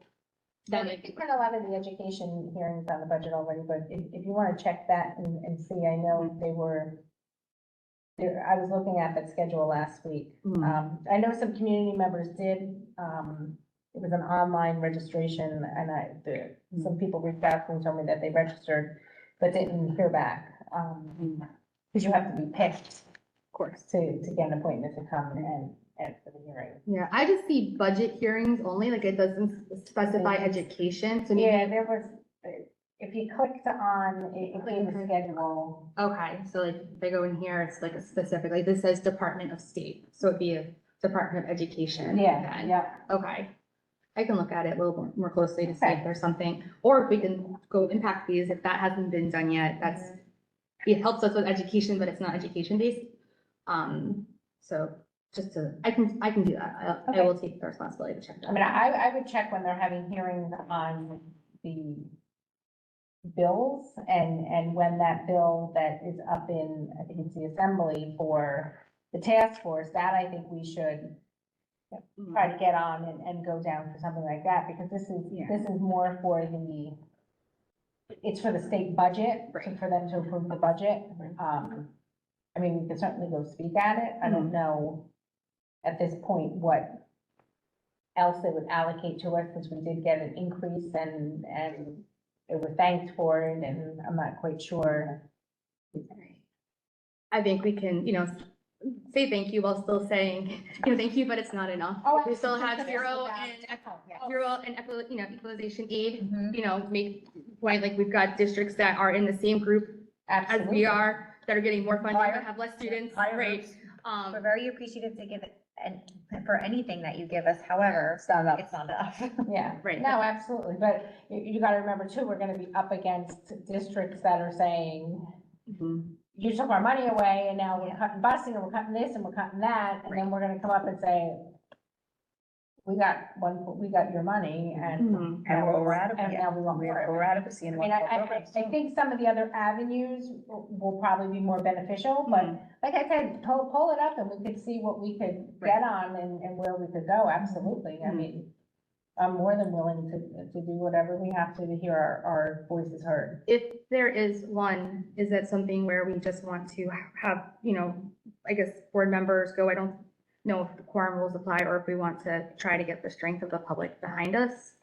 that And might be. we've done a lot of the education hearings on the budget already, but if you want to check that and see, I know they were, I was looking at that schedule last week. I know some community members did, it was an online registration, and some people reached out to me and told me that they registered, but didn't hear back. Because you have to be picked, of course, to get an appointment to come and for the hearing. Yeah, I just see budget hearings only, like it doesn't specify education, so Yeah, maybe, there was, if you clicked on, it gave a schedule. okay, so like if I go in here, it's like a specific, like this says Department of State, so it'd be a Department of Education. Yeah, then. yeah. Okay. I can look at it a little more closely to see Okay. if there's something, or if we can go impact fees, if that hasn't been done yet, it helps us with education, but it's not education based. So just I can do that. I will take the responsibility to check that. I mean, I would check when they're having hearings on the bills and when that bill that is up in, I think it's the assembly for the task force, that I think we should try to get on and go down for something like that, because this is more for it's for the state budget, for them to approve the budget. I mean, we can certainly go speak at it. I don't know at this point what else they would allocate to us, because we did get an increase and they were thanked for it, and I'm not quite sure. I think we can, say thank you while still saying, thank you, but it's not enough. Oh, We still have absolutely. zero and equalization aid, Mhm. make, right, like we've got districts that are in the same group as Absolutely. we are, that are getting more funding, Higher. that have less students, Higher right? hopes. We're very appreciative to give it, and for anything that you give us, however, It's not enough. it's not enough. Yeah, Right. no, absolutely, but you gotta remember too, we're gonna be up against districts that are saying, you took our money away, and now we're cutting busing, and we're cutting this, and we're cutting that, and then we're gonna come up and say, we got your money, and. Mhm. And we're out of And it. now we want more. We're out of it, seeing I mean, I think some of the other avenues will probably be more beneficial, but like I said, pull it up and we could see what we could get on and where we could go, absolutely. I mean, I'm more than willing to do whatever we have to hear our voices heard. If there is one, is that something where we just want to have, I guess, board members go? I don't know if the quorum rules apply or if we want to try to get the strength of the public behind us.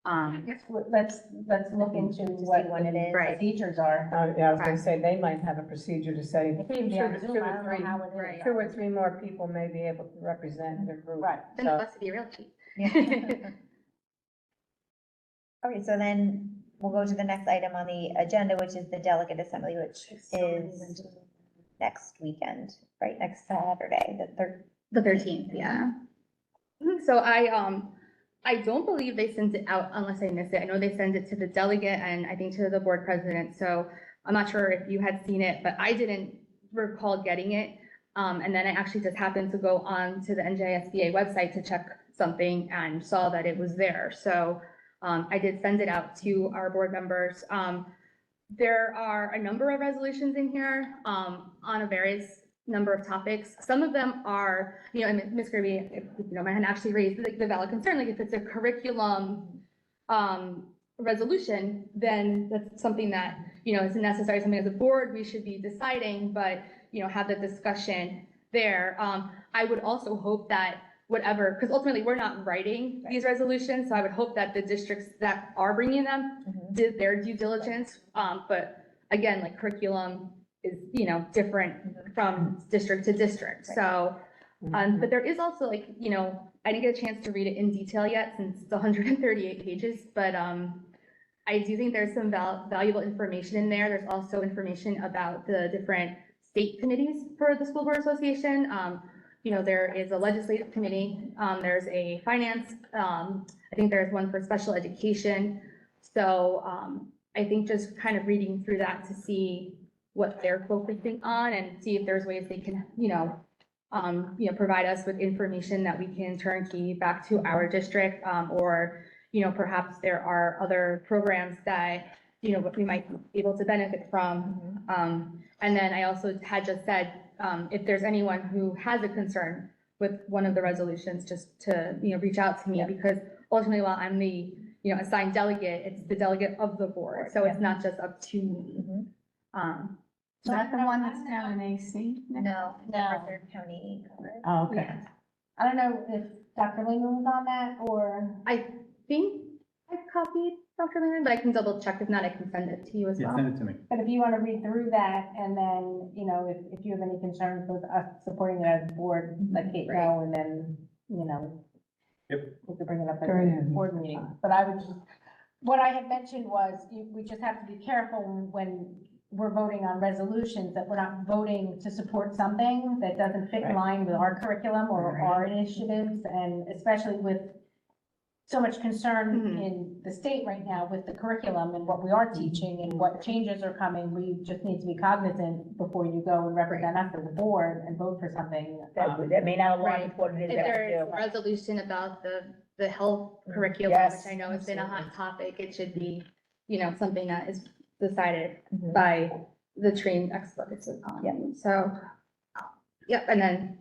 Let's look into what it is. the Right. procedures are. Yeah, I was gonna say, they might have a procedure to say, It could even be on Zoom, I don't know how it is. Right. 2 or 3 more people may be able to represent their group. Right. Then it must be real cheap. Okay, so then we'll go to the next item on the agenda, which is the delegate assembly, which is next weekend, right, next Saturday, the third. The 13th, yeah. So I don't believe they sent it out unless I missed it. I know they sent it to the delegate and I think to the board president. So I'm not sure if you had seen it, but I didn't recall getting it. And then I actually just happened to go on to the NJSBA website to check something and saw that it was there. So I did send it out to our board members. There are a number of resolutions in here on a various number of topics. Some of them are, and Ms. Kirby, if you don't mind, actually raised the valid concern, like if it's a curriculum resolution, then that's something that, is necessary, something as a board we should be deciding, but, have the discussion there. I would also hope that whatever, because ultimately we're not writing these resolutions, so I would hope that the districts that are bringing them did their due diligence. But again, like curriculum is, different from district to district. So, but there is also like, I didn't get a chance to read it in detail yet since it's 138 pages, but I do think there's some valuable information in there. There's also information about the different state committees for the School Board Association. There is a legislative committee, there's a finance, I think there's one for special education. So I think just kind of reading through that to see what they're focusing on and see if there's ways they can, provide us with information that we can turnkey back to our district, or, perhaps there are other programs that, we might be able to benefit from. And then I also had just said, if there's anyone who has a concern with one of the resolutions, just to, reach out to me, because ultimately, while I'm the, assigned delegate, it's the delegate of the board, so it's not just up to me. Is that the one that's down in AC? No, No. Arthur County. Oh, okay. Yeah. I don't know if Dr. Lehman was on that or. I think I copied Dr. Lehman, but I can double check. If not, I can send it to you as Yeah, well. send it to me. But if you want to read through that and then, if you have any concerns with us supporting it as a board, let Kate know and then, Yep. we could bring it up at Very the good. board meeting. But I would just, what I had mentioned was we just have to be careful when we're voting on resolutions, that we're not voting to support something that doesn't fit in line with our curriculum or our initiatives, and especially with so much concern in the state right now with the curriculum and what we are teaching and what changes are coming. We just need to be cognizant before you go and represent us as a board and vote for something. That may not align with what it is If that we there is do. a resolution about the health curriculum, Yes, which I know has been a hot topic, it should be, something that is decided by the trained experts on. So, yep, and then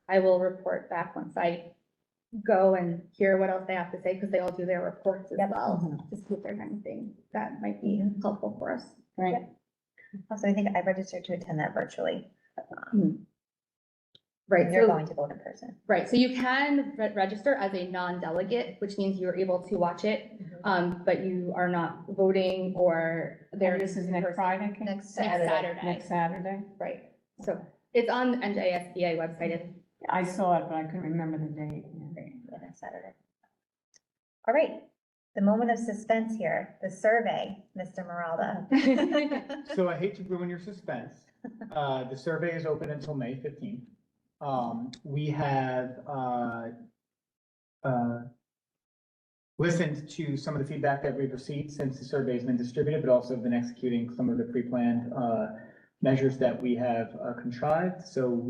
I will report back once I go and hear what else they have to say, because they all do their reports as well, to see if there's anything that might be helpful for us. Right. Also, I think I registered to attend that virtually. Right, You're so, going to vote in person. right, so you can register as a non-delegate, which means you're able to watch it, but you are not voting or there. And this is next Friday? Kate? Next Saturday. Next Saturday? Right, so it's on the NJSBA website. I saw it, but I couldn't remember the date. Yeah, next Saturday. All right, the moment of suspense here, the survey, Mr. Maralda. So I hate to ruin your suspense. The survey is open until May 15th. We have listened to some of the feedback that we've received since the survey has been distributed, but also been executing some of the pre-planned measures that we have contrived. So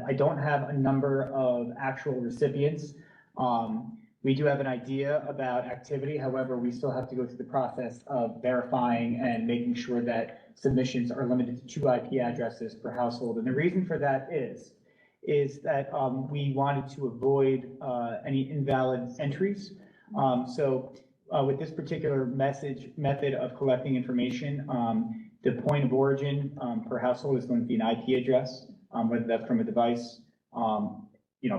I don't have a number of actual recipients. We do have an idea about activity. However, we still have to go through the process of verifying and making sure that submissions are limited to 2 IP addresses per household. And the reason for that is that we wanted to avoid any invalid entries. With this particular method of collecting information, the point of origin per household is going to be an IP address, whether that's from a device,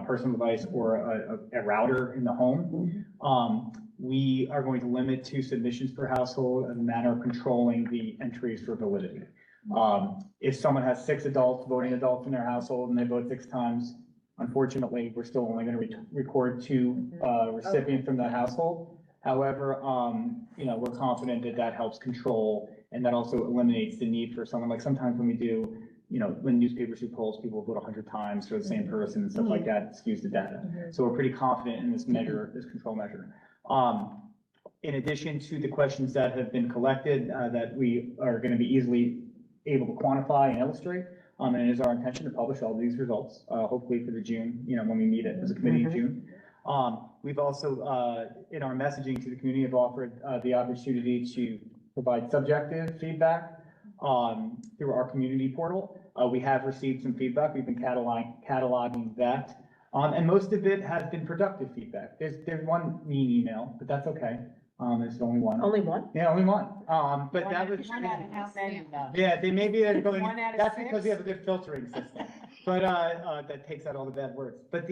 personal device or a router in the home. We are going to limit 2 submissions per household as a manner of controlling the entries for validity. If someone has 6 voting adults in their household and they vote 6 times, unfortunately, we're still only going to record 2 recipients from that household. However, we're confident that that helps control, and that also eliminates the need for someone, like sometimes when we do, when newspapers do polls, people vote 100 times for the same person and stuff like that, it skews the data. So we're pretty confident in this measure, this control measure. In addition to the questions that have been collected, that we are going to be easily able to quantify and illustrate, and it is our intention to publish all these results, hopefully for the June, when we meet it as a committee in June. We've also, in our messaging to the community, have offered the opportunity to provide subjective feedback through our community portal. We have received some feedback. We've been cataloging that. And most of it has been productive feedback. There's one mean email, but that's okay. There's only one. Only one? Yeah, only one. But that was. One out of how many, though? Yeah, they're going, One out of that's 6? because we have a good filtering system. But, that takes out all the bad words. But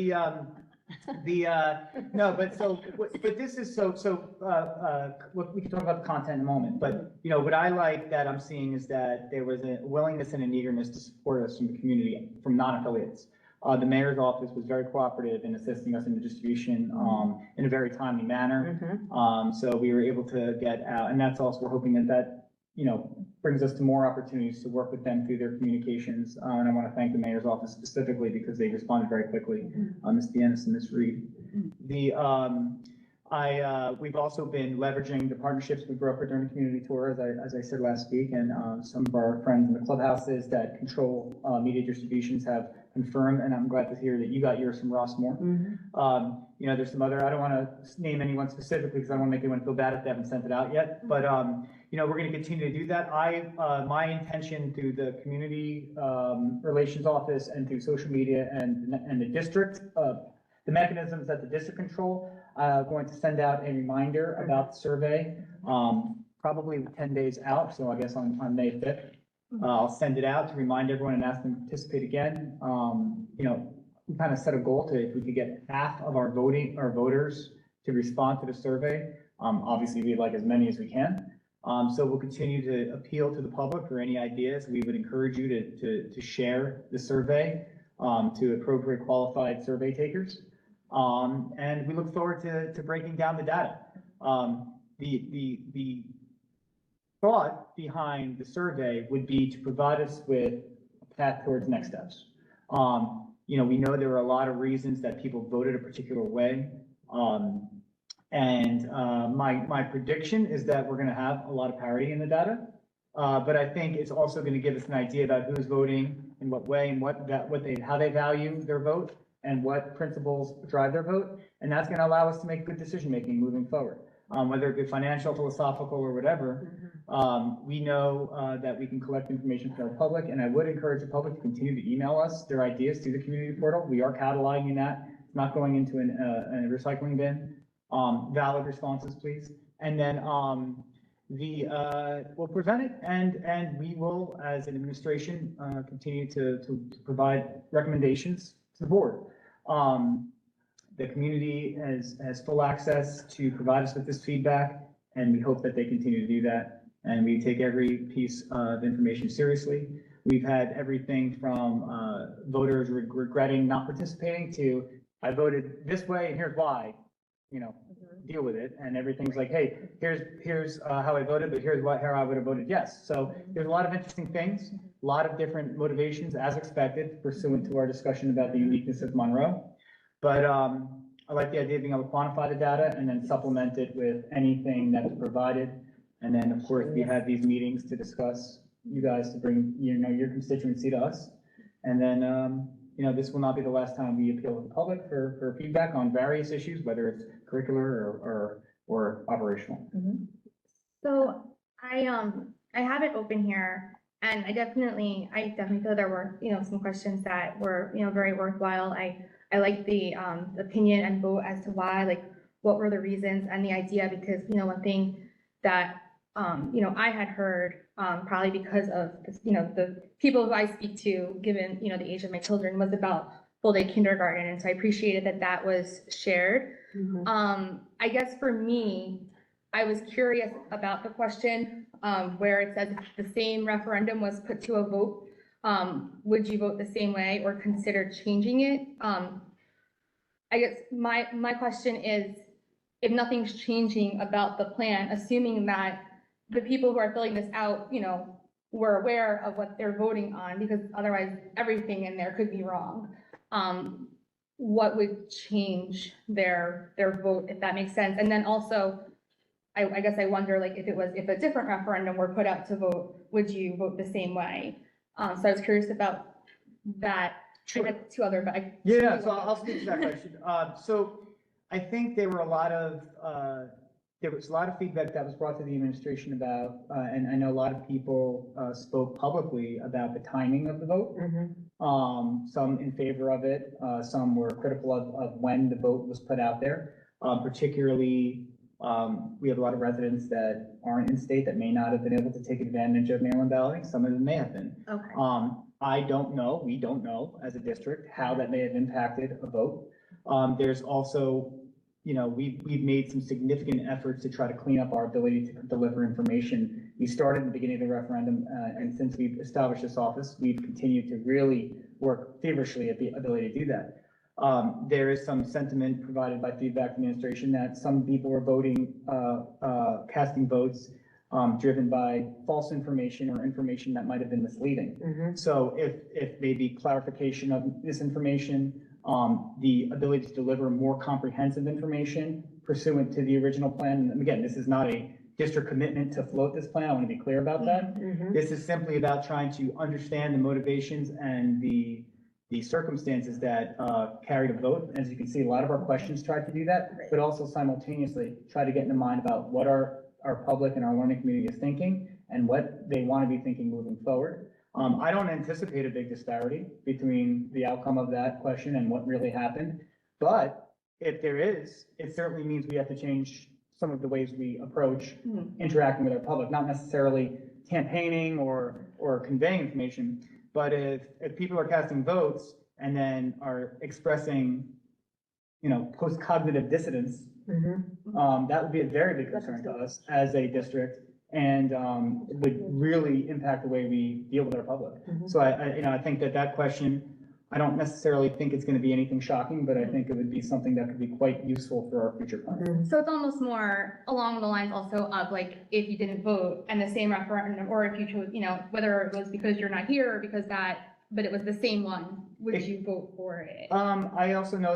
but this is we can talk about the content in a moment, but, what I like that I'm seeing is that there was a willingness and an eagerness to support us from the community, from non-affiliates. The mayor's office was very cooperative in assisting us in the distribution, in a very timely manner. So we were able to get out, and that's also, we're hoping that brings us to more opportunities to work with them through their communications. And I want to thank the mayor's office specifically because they responded very quickly, Ms. Deannis and Ms. Reed. We've also been leveraging the partnerships we brokered during the community tour, as I said last week, and some of our friends in the clubhouses that control media distributions have confirmed, and I'm glad to hear that you got yours from Rossmore. There's some other, I don't want to name anyone specifically because I don't want to make anyone feel bad if they haven't sent it out yet, but we're going to continue to do that. My intention through the community relations office and through social media and the district, the mechanisms that the district control, going to send out a reminder about the survey, probably 10 days out. So I guess on May 5th, I'll send it out to remind everyone and ask them to participate again. We kind of set a goal to, if we could get half of our voters to respond to the survey. Obviously we'd like as many as we can. So we'll continue to appeal to the public for any ideas. We would encourage you to share the survey to appropriate qualified survey takers. And we look forward to breaking down the data. The thought behind the survey would be to provide us with a path towards next steps. We know there are a lot of reasons that people voted a particular way. My prediction is that we're going to have a lot of parity in the data. But I think it's also going to give us an idea about who's voting in what way and how they value their vote and what principles drive their vote. And that's going to allow us to make good decision-making moving forward. Whether it be financial, philosophical, or whatever, we know that we can collect information from the public, and I would encourage the public to continue to email us their ideas through the community portal. We are cataloging that. It's not going into a recycling bin. Valid responses, please. And then we'll present it, and we will, as an administration, continue to provide recommendations to the board. The community has full access to provide us with this feedback, and we hope that they continue to do that. And we take every piece of information seriously. We've had everything from voters regretting not participating to, I voted this way and here's why, deal with it. And everything's like, hey, here's how I voted, but here's how I would have voted yes. So there's a lot of interesting things, a lot of different motivations as expected, pursuant to our discussion about the uniqueness of Monroe. But I like the idea of being able to quantify the data and then supplement it with anything that's provided. And then, of course, we have these meetings to discuss, you guys to bring, your constituency to us. And then, this will not be the last time we appeal to the public for feedback on various issues, whether it's curricular or operational. So I have it open here, and I definitely feel there were, some questions that were, very worthwhile. I like the opinion and vote as to why, what were the reasons and the idea, because, one thing that, I had heard, probably because of, the people who I speak to, given, the age of my children, was about full-day kindergarten, and so I appreciated that that was shared. I guess for me, I was curious about the question, where it says if the same referendum was put to a vote, would you vote the same way or consider changing it? I guess my question is, if nothing's changing about the plan, assuming that the people who are filling this out, were aware of what they're voting on, because otherwise everything in there could be wrong. What would change their vote, if that makes sense? And then also, I guess I wonder, like, if a different referendum were put out to vote, would you vote the same way? So I was curious about that. I had two other, but Yeah, so I'll speak to that question. So I think there was a lot of feedback that was brought to the administration about, and I know a lot of people spoke publicly about the timing of the vote. Some in favor of it, some were critical of when the vote was put out there. Particularly, we have a lot of residents that aren't in state that may not have been able to take advantage of mail-in balloting. Some of them may have been. Okay. I don't know, we don't know as a district how that may have impacted a vote. There's also, we've made some significant efforts to try to clean up our ability to deliver information. We started at the beginning of the referendum, and since we've established this office, we've continued to really work feverishly at the ability to do that. There is some sentiment provided by feedback administration that some people were voting, casting votes driven by false information or information that might have been misleading. So if maybe clarification of misinformation, the ability to deliver more comprehensive information pursuant to the original plan. And again, this is not a district commitment to float this plan. I want to be clear about that. This is simply about trying to understand the motivations and the circumstances that carried a vote. As you can see, a lot of our questions tried to do that, but also simultaneously try to get in the mind about what our public and our learning community is thinking and what they want to be thinking moving forward. I don't anticipate a big disparity between the outcome of that question and what really happened. But if there is, it certainly means we have to change some of the ways we approach interacting with our public, not necessarily campaigning or conveying information, but if people are casting votes and then are expressing, post-cognitive dissonance, that would be a very big concern to us as a district, and it would really impact the way we deal with our public. So I think that question, I don't necessarily think it's going to be anything shocking, but I think it would be something that could be quite useful for our future plans. So it's almost more along the lines also of, like, if you didn't vote and the same referendum, or if you chose, whether it was because you're not here or because but it was the same one, would you vote for it? I also know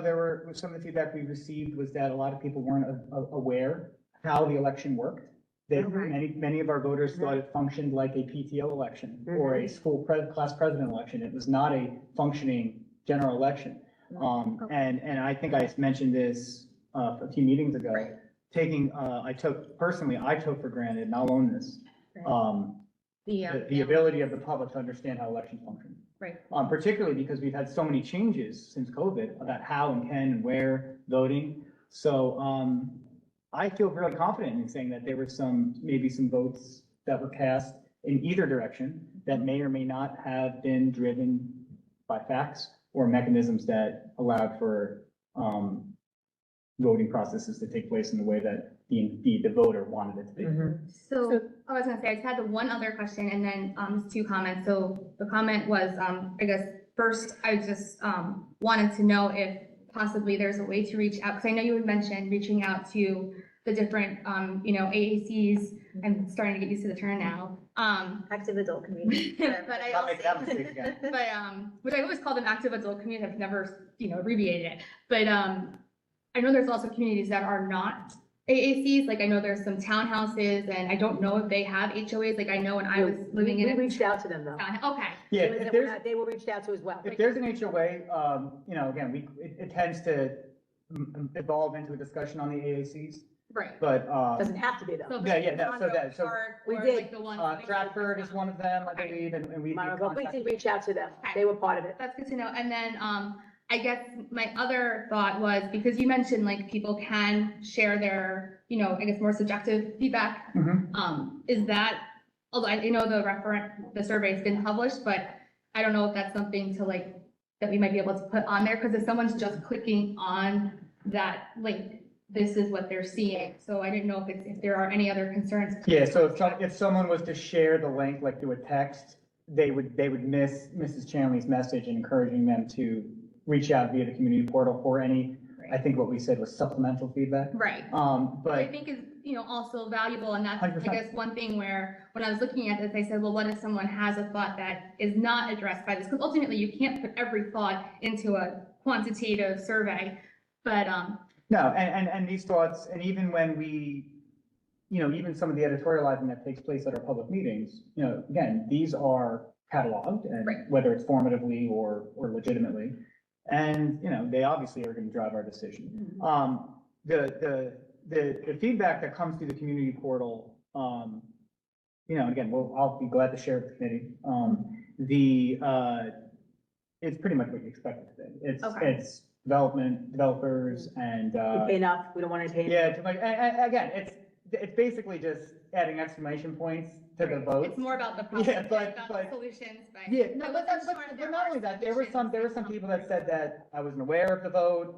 some of the feedback we received was that a lot of people weren't aware how the election worked. Many of our voters thought it functioned like a PTO election or a school class president election. It was not a functioning general election. And I think I mentioned this a few meetings ago. I took for granted, and I'll own this, the ability of the public to understand how elections function. Particularly because we've had so many changes since COVID about how and can and where voting. So I feel very confident in saying that there were maybe some votes that were cast in either direction that may or may not have been driven by facts or mechanisms that allowed for voting processes to take place in the way that the voter wanted it to be. So I was gonna say, I just had the one other question and then just two comments. So the comment was, I guess, first, I just wanted to know if possibly there's a way to reach out, because I know you had mentioned reaching out to the different, AACs. I'm starting to get used to the term now. Active adult community. But I I'll also, make that mistake again. but, which I always call them active adult community, I've never, abbreviated it. But I know there's also communities that are not AACs, like I know there's some townhouses, and I don't know if they have HOAs, like I know when I was living in We it. reached out to them though. Okay. Yeah, They were reached out to as well. if there's an HOA, again, it tends to evolve into a discussion on the AACs, Right. but, Doesn't have to be though. So We or did. like the ones. Stratford is one of them, I believe, and we. Monroe, we did reach out to them. They were part of it. That's good to know. And then, I guess my other thought was, because you mentioned like people can share their, I guess more subjective feedback. Is that, although I know the survey's been published, but I don't know if that's something to like, that we might be able to put on there, because if someone's just clicking on that link, this is what they're seeing. So I didn't know if there are any other concerns. Yeah, so if someone was to share the link like through a text, they would miss Mrs. Chanley's message and encouraging them to reach out via the community portal for any, I think what we said was supplemental feedback. Right. But I think is, also valuable, and that's, 100%. I guess, one thing where, when I was looking at this, I said, well, what if someone has a thought that is not addressed by this? Because ultimately, you can't put every thought into a quantitative survey, but, no, and these thoughts, and even when we, even some of the editorializing that takes place at our public meetings, again, these are cataloged, and Right. whether it's formatively or legitimately, and, they obviously are gonna drive our decision. The feedback that comes through the community portal, again, I'll be glad to share it with the committee. It's pretty much what you expect it to be. Okay. It's developers, and, We pay enough, we don't want to pay. yeah, and again, it's basically just adding exclamation points to the votes. it's more about the Yeah, problem, but- about but- the solutions, but. Yeah, I no, wasn't sure if there not are only that, there were some solutions. people that said that I wasn't aware of the vote.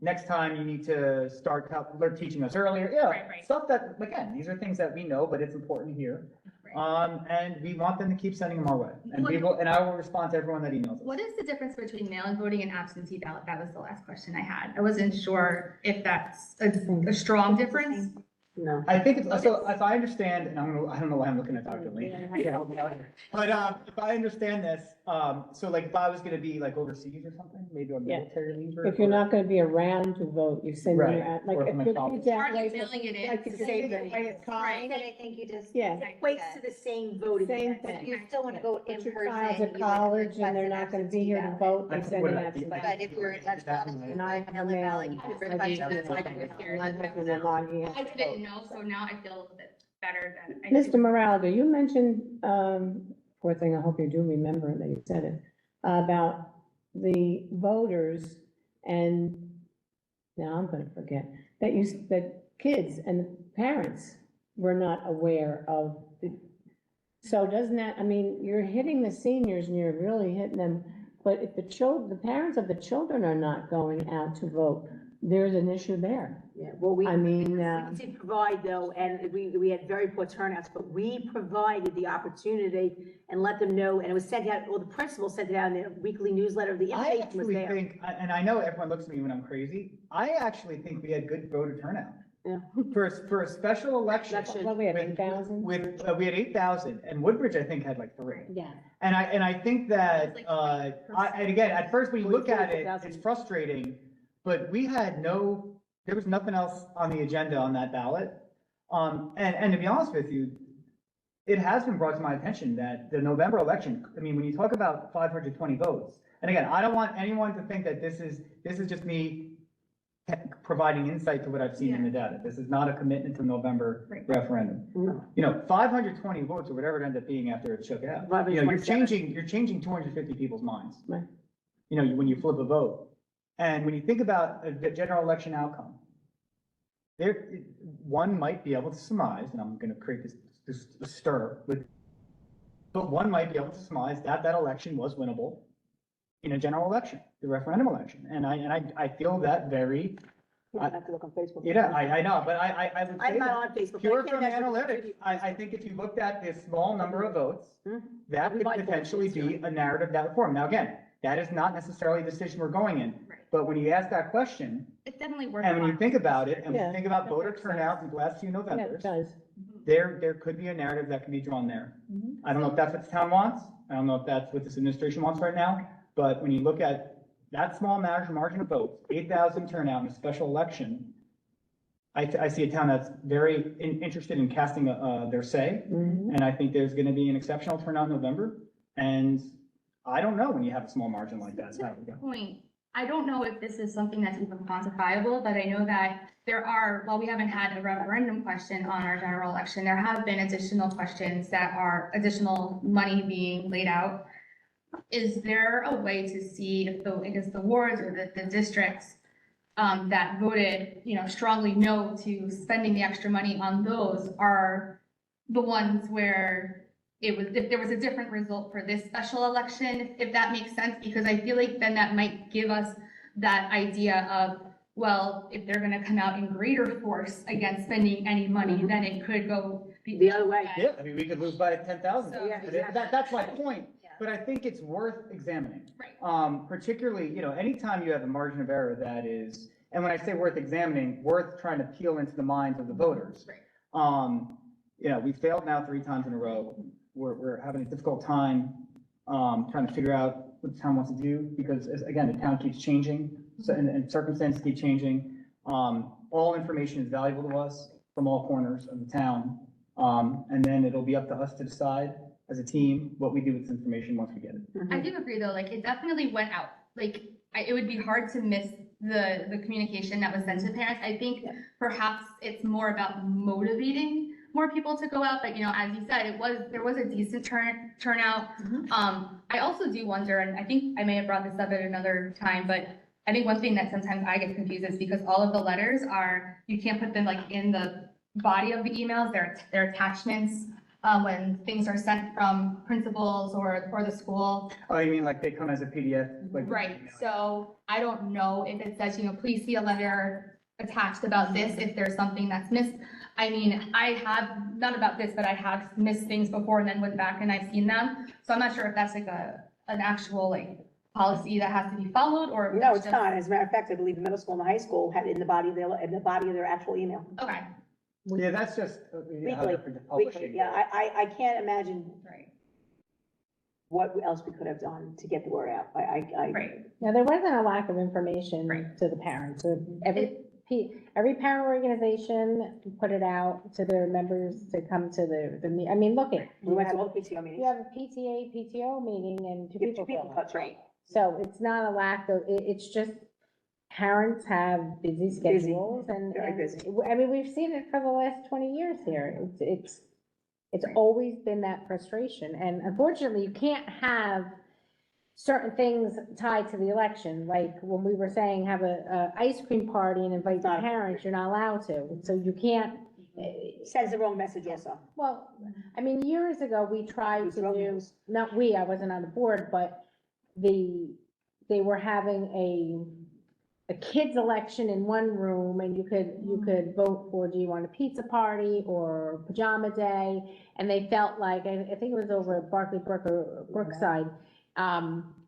Next time you need to start teaching us earlier, Right. stuff that, again, these are things that we know, but it's important here. And we want them to keep sending them our way, and I will respond to everyone that emails us. What is the difference between mail-in voting and absentee ballot? That was the last question I had. I wasn't sure if that's a strong difference. No. I think, so if I understand, and I don't know why I'm looking at Dr. Lee. But, if I understand this, so like if I was gonna be like overseas or something, maybe on Yeah. military leave. If you're not gonna be around to vote, you send them Right. out, Or like, from if a your college. kids out Aren't you like. mailing it in? Like it's the same thing. Right. Then I think you just. Yeah. Equates to the same voting. Same But thing. you still want to go in But your person. child's you at would college and they're request an not gonna be absentee here to ballot. vote, they That's send what an I- absentee. But if you're, that's not. And I have a mail. My husband and I, he has I to didn't vote. know, so now I feel a little bit better that I. Mr. Moraldo, you mentioned, poor thing, I hope you do remember that you said it, about the voters and, now I'm gonna forget, that kids and the parents were not aware of the, so doesn't that, I mean, you're hitting the seniors and you're really hitting them, but if the parents of the children are not going out to vote, there's an issue there. Yeah, well, we I mean, we did provide though, and we had very poor turnouts, but we provided the opportunity and let them know, and it was sent out, well, the principal sent it out in their weekly newsletter, the I information was actually there. think, and I know everyone looks at me when I'm crazy, I actually think we had good voter turnout. Yeah. For a special election. what, we had 8,000? We had 8,000, and Woodbridge, I think, had like 3. Yeah. And I think that, It's like 5%. and again, at first when you look at it, 44,000. it's frustrating, but we had there was nothing else on the agenda on that ballot. And to be honest with you, it has been brought to my attention that the November election, I mean, when you talk about 520 votes, and again, I don't want anyone to think that this is just me providing insight to what I've seen in the data. This is not a commitment to November Right. referendum. No. 520 votes or whatever it ended up being after it shook out. 527. You're changing 250 people's minds. Right. When you flip a vote. And when you think about the general election outcome, one might be able to surmise, and I'm gonna create this stir with, but one might be able to surmise that election was winnable in a general election, the referendum election. And I feel that very, You don't have to look on Facebook. I know, but I would say I'm that. not on Facebook. Pure I can't from imagine what analytics, you- I think if you looked at this small number of votes, Mhm. that We could might vote potentially this be a narrative that would form. Now, again, that is not necessarily the decision we're going in. Right. But when you ask that question, It's definitely worth. and when you think about it, and when Yeah, you think about that voter makes sense. turnout in the last few Yeah, it Novembers, does. there could be a narrative that can be drawn there. I don't know if that's what the town wants. I don't know if that's what this administration wants right now. But when you look at that small margin of votes, 8,000 turnout in a special election, I see a town that's very interested in casting their say. Mhm. And I think there's going to be an exceptional turnout in November. And I don't know when you have a small margin like that. how it goes. Point, I don't know if this is something that's even quantifiable, but I know that there are, while we haven't had a referendum question on our general election, there have been additional questions that are additional money being laid out. is there a way to see if the, I guess, the wards or the districts that voted, strongly no to spending the extra money on those are the ones where if there was a different result for this special election, if that makes sense, because I feel like then that might give us that idea of, well, if they're gonna come out in greater force against spending any money, then it could go The other way. Yeah, I mean, we could lose by 10,000. So- Yeah, exactly. That's my point, Yeah. but I think it's worth examining. Right. Particularly, anytime you have a margin of error that is, and when I say worth examining, worth trying to peel into the minds of the voters. Right. We failed now 3 times in a row. We're having a difficult time, trying to figure out what the town wants to do, because again, the town keeps changing, so, and circumstances keep changing. All information is valuable to us from all corners of the town. And then it'll be up to us to decide as a team what we do with this information once we get it. I do agree though, like it definitely went out. Like it would be hard to miss the communication that was sent to parents. I think perhaps it's more about motivating more people to go out, but as you said, there was a decent turnout. I also do wonder, and I think I may have brought this up at another time, but I think one thing that sometimes I get confused is because all of the letters you can't put them like in the body of the emails, they're attachments. When things are sent from principals or the school. Oh, you mean like they come as a PDF? Like Right, so I don't know if it says, please see a letter attached about this, if there's something that's missed. I mean, I have, not about this, but I have missed things before and then went back and I've seen them. So I'm not sure if that's like an actual like policy that has to be followed or. if No, that's it's just- not. As a matter of fact, I believe the middle school and the high school had it in the body of their actual email. Okay, Yeah, that's just. how Weekly, they're publishing. Weekly, yeah, I can't imagine right, what else we could have done to get the word out. right. Now, there wasn't a lack of information Right. to the parents. Every parent organization put it out to their members to come to I mean, look at, We went to all the PTO you meetings. have a PTA, PTO meeting and two Give people two people show up. touch, right? So it's not a lack of, it's just parents have busy schedules and. Very and- busy. I mean, we've seen it for the last 20 years here. It's always been that frustration. And unfortunately, you can't have certain things tied to the election. Like when we were saying, have a ice cream party and invite the Not- parents, you're not allowed to. So you can't, Sends the wrong message also. well, I mean, years ago, we tried With to drug do, use. not we, I wasn't on the board, but they were having a kids election in one room and you could vote for, do you want a pizza party or pajama day? And they felt like, I think it was over at Barclay Brook or Brookside.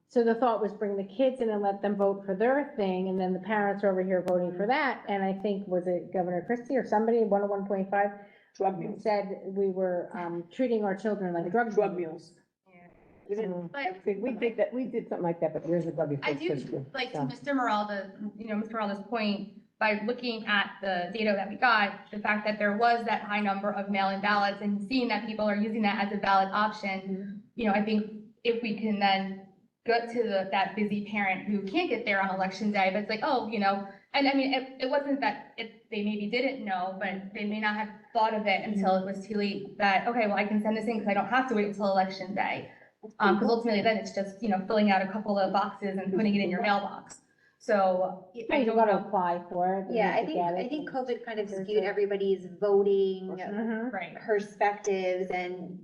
So the thought was bring the kids in and let them vote for their thing, and then the parents are over here voting for that. And I think, was it Governor Christie or somebody, 101.5, Drug mules. said we were, treating our children like drug Drug mules. mules. We didn't- But We did that, we did something like that, but years ago before. I do, like, to Mr. Moralda's point, by looking at the data that we got, the fact that there was that high number of mail-in ballots and seeing that people are using that as a valid option, I think if we can then get to that busy parent who can't get there on election day, but it's like, and I mean, it wasn't that they maybe didn't know, but they may not have thought of it until it was too late, that, okay, well, I can send this in because I don't have to wait until election day. Because ultimately then it's just, filling out a couple of boxes and putting it in your mailbox. So I You don't gotta know. apply for it. Yeah, you have to get I it. think COVID kind of There's skewed a- everybody's voting Mhm. Right. perspectives and,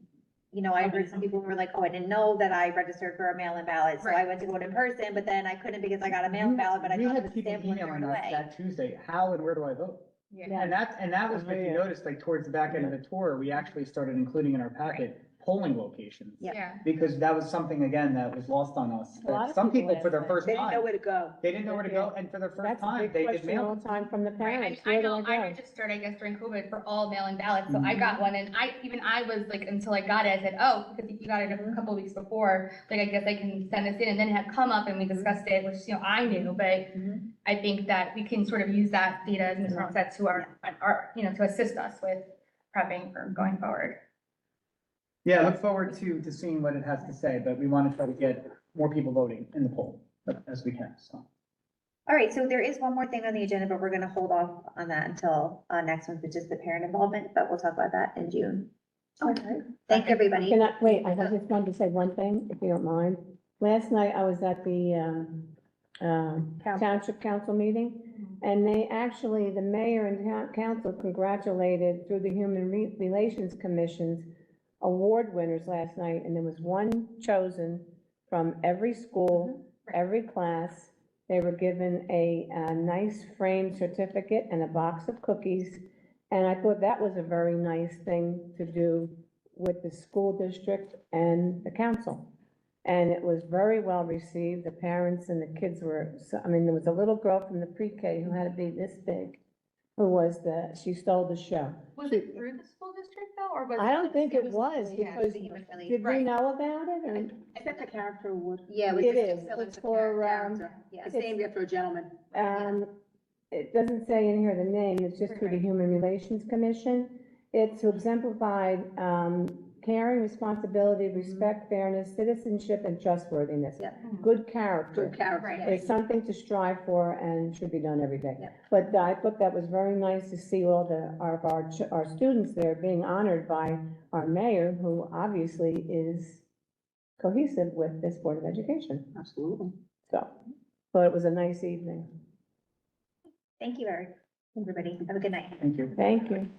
I heard some people who were like, oh, I didn't know that I registered for a mail-in ballot, so I Right. went to vote in person, but then I couldn't because I got a mail-in ballot, but I We thought it had was people stamped when I emailing turned us away. that Tuesday, how and where do I vote? Yeah. And that was, if you noticed, like towards the back end of the tour, we actually started including in our packet polling locations. Yeah. Because that was something, again, that was lost on us. A lot That of Some people people, for ask their that. first They didn't know time, where to go. they didn't know where to go, and for their first That's a time, big they did question all mail. the time from the Right, parents. I Where do know, I go? registered, I guess, during COVID for all mail-in ballots, so I got one, and I was like, until I got it, I said, oh, because you got it a couple weeks before, like, I guess I can send this in, and then it had come up and we discussed it, which, I knew, but I think that we can sort of use that data, as Ms. Ross said, to our, to assist us with prepping for going forward. Yeah, I look forward to seeing what it has to say, but we want to try to get more people voting in the poll as we can, so. All right, so there is one more thing on the agenda, but we're gonna hold off on that until, next month, which is the parent involvement, but we'll talk about that in June. Okay. Thanks, everybody. Can I, wait, I just wanted to say one thing, if you don't mind. last night I was at the, Township Council meeting, and they actually, the mayor and town council congratulated through the Human Relations Commission's award winners last night, and there was one chosen from every school, every class. They were given a nice framed certificate and a box of cookies, and I thought that was a very nice thing to do with the school district and the council. And it was very well received. The parents and the kids were, I mean, there was a little girl from the pre-K who had to be this big, who was she stole the show. Was it through the school district though, or was? I don't think it was, Yeah, because the human relief. did we Right. know about it? or- Is that the character award? Yeah, It is, it's for, yeah. It's named after a gentleman. it doesn't say in here the name, it's just through the Human Relations Commission. It's to exemplify, caring, responsibility, respect, fairness, citizenship, and trustworthiness. Yeah. Good character. Good character. Right. It's something to strive for and should be done every day. Yeah. But I thought that was very nice to see all our students there being honored by our mayor, who obviously is cohesive with this Board of Education. Absolutely. So, but it was a nice evening. Thank you, everybody. Have a good night. Thank you. Thank you.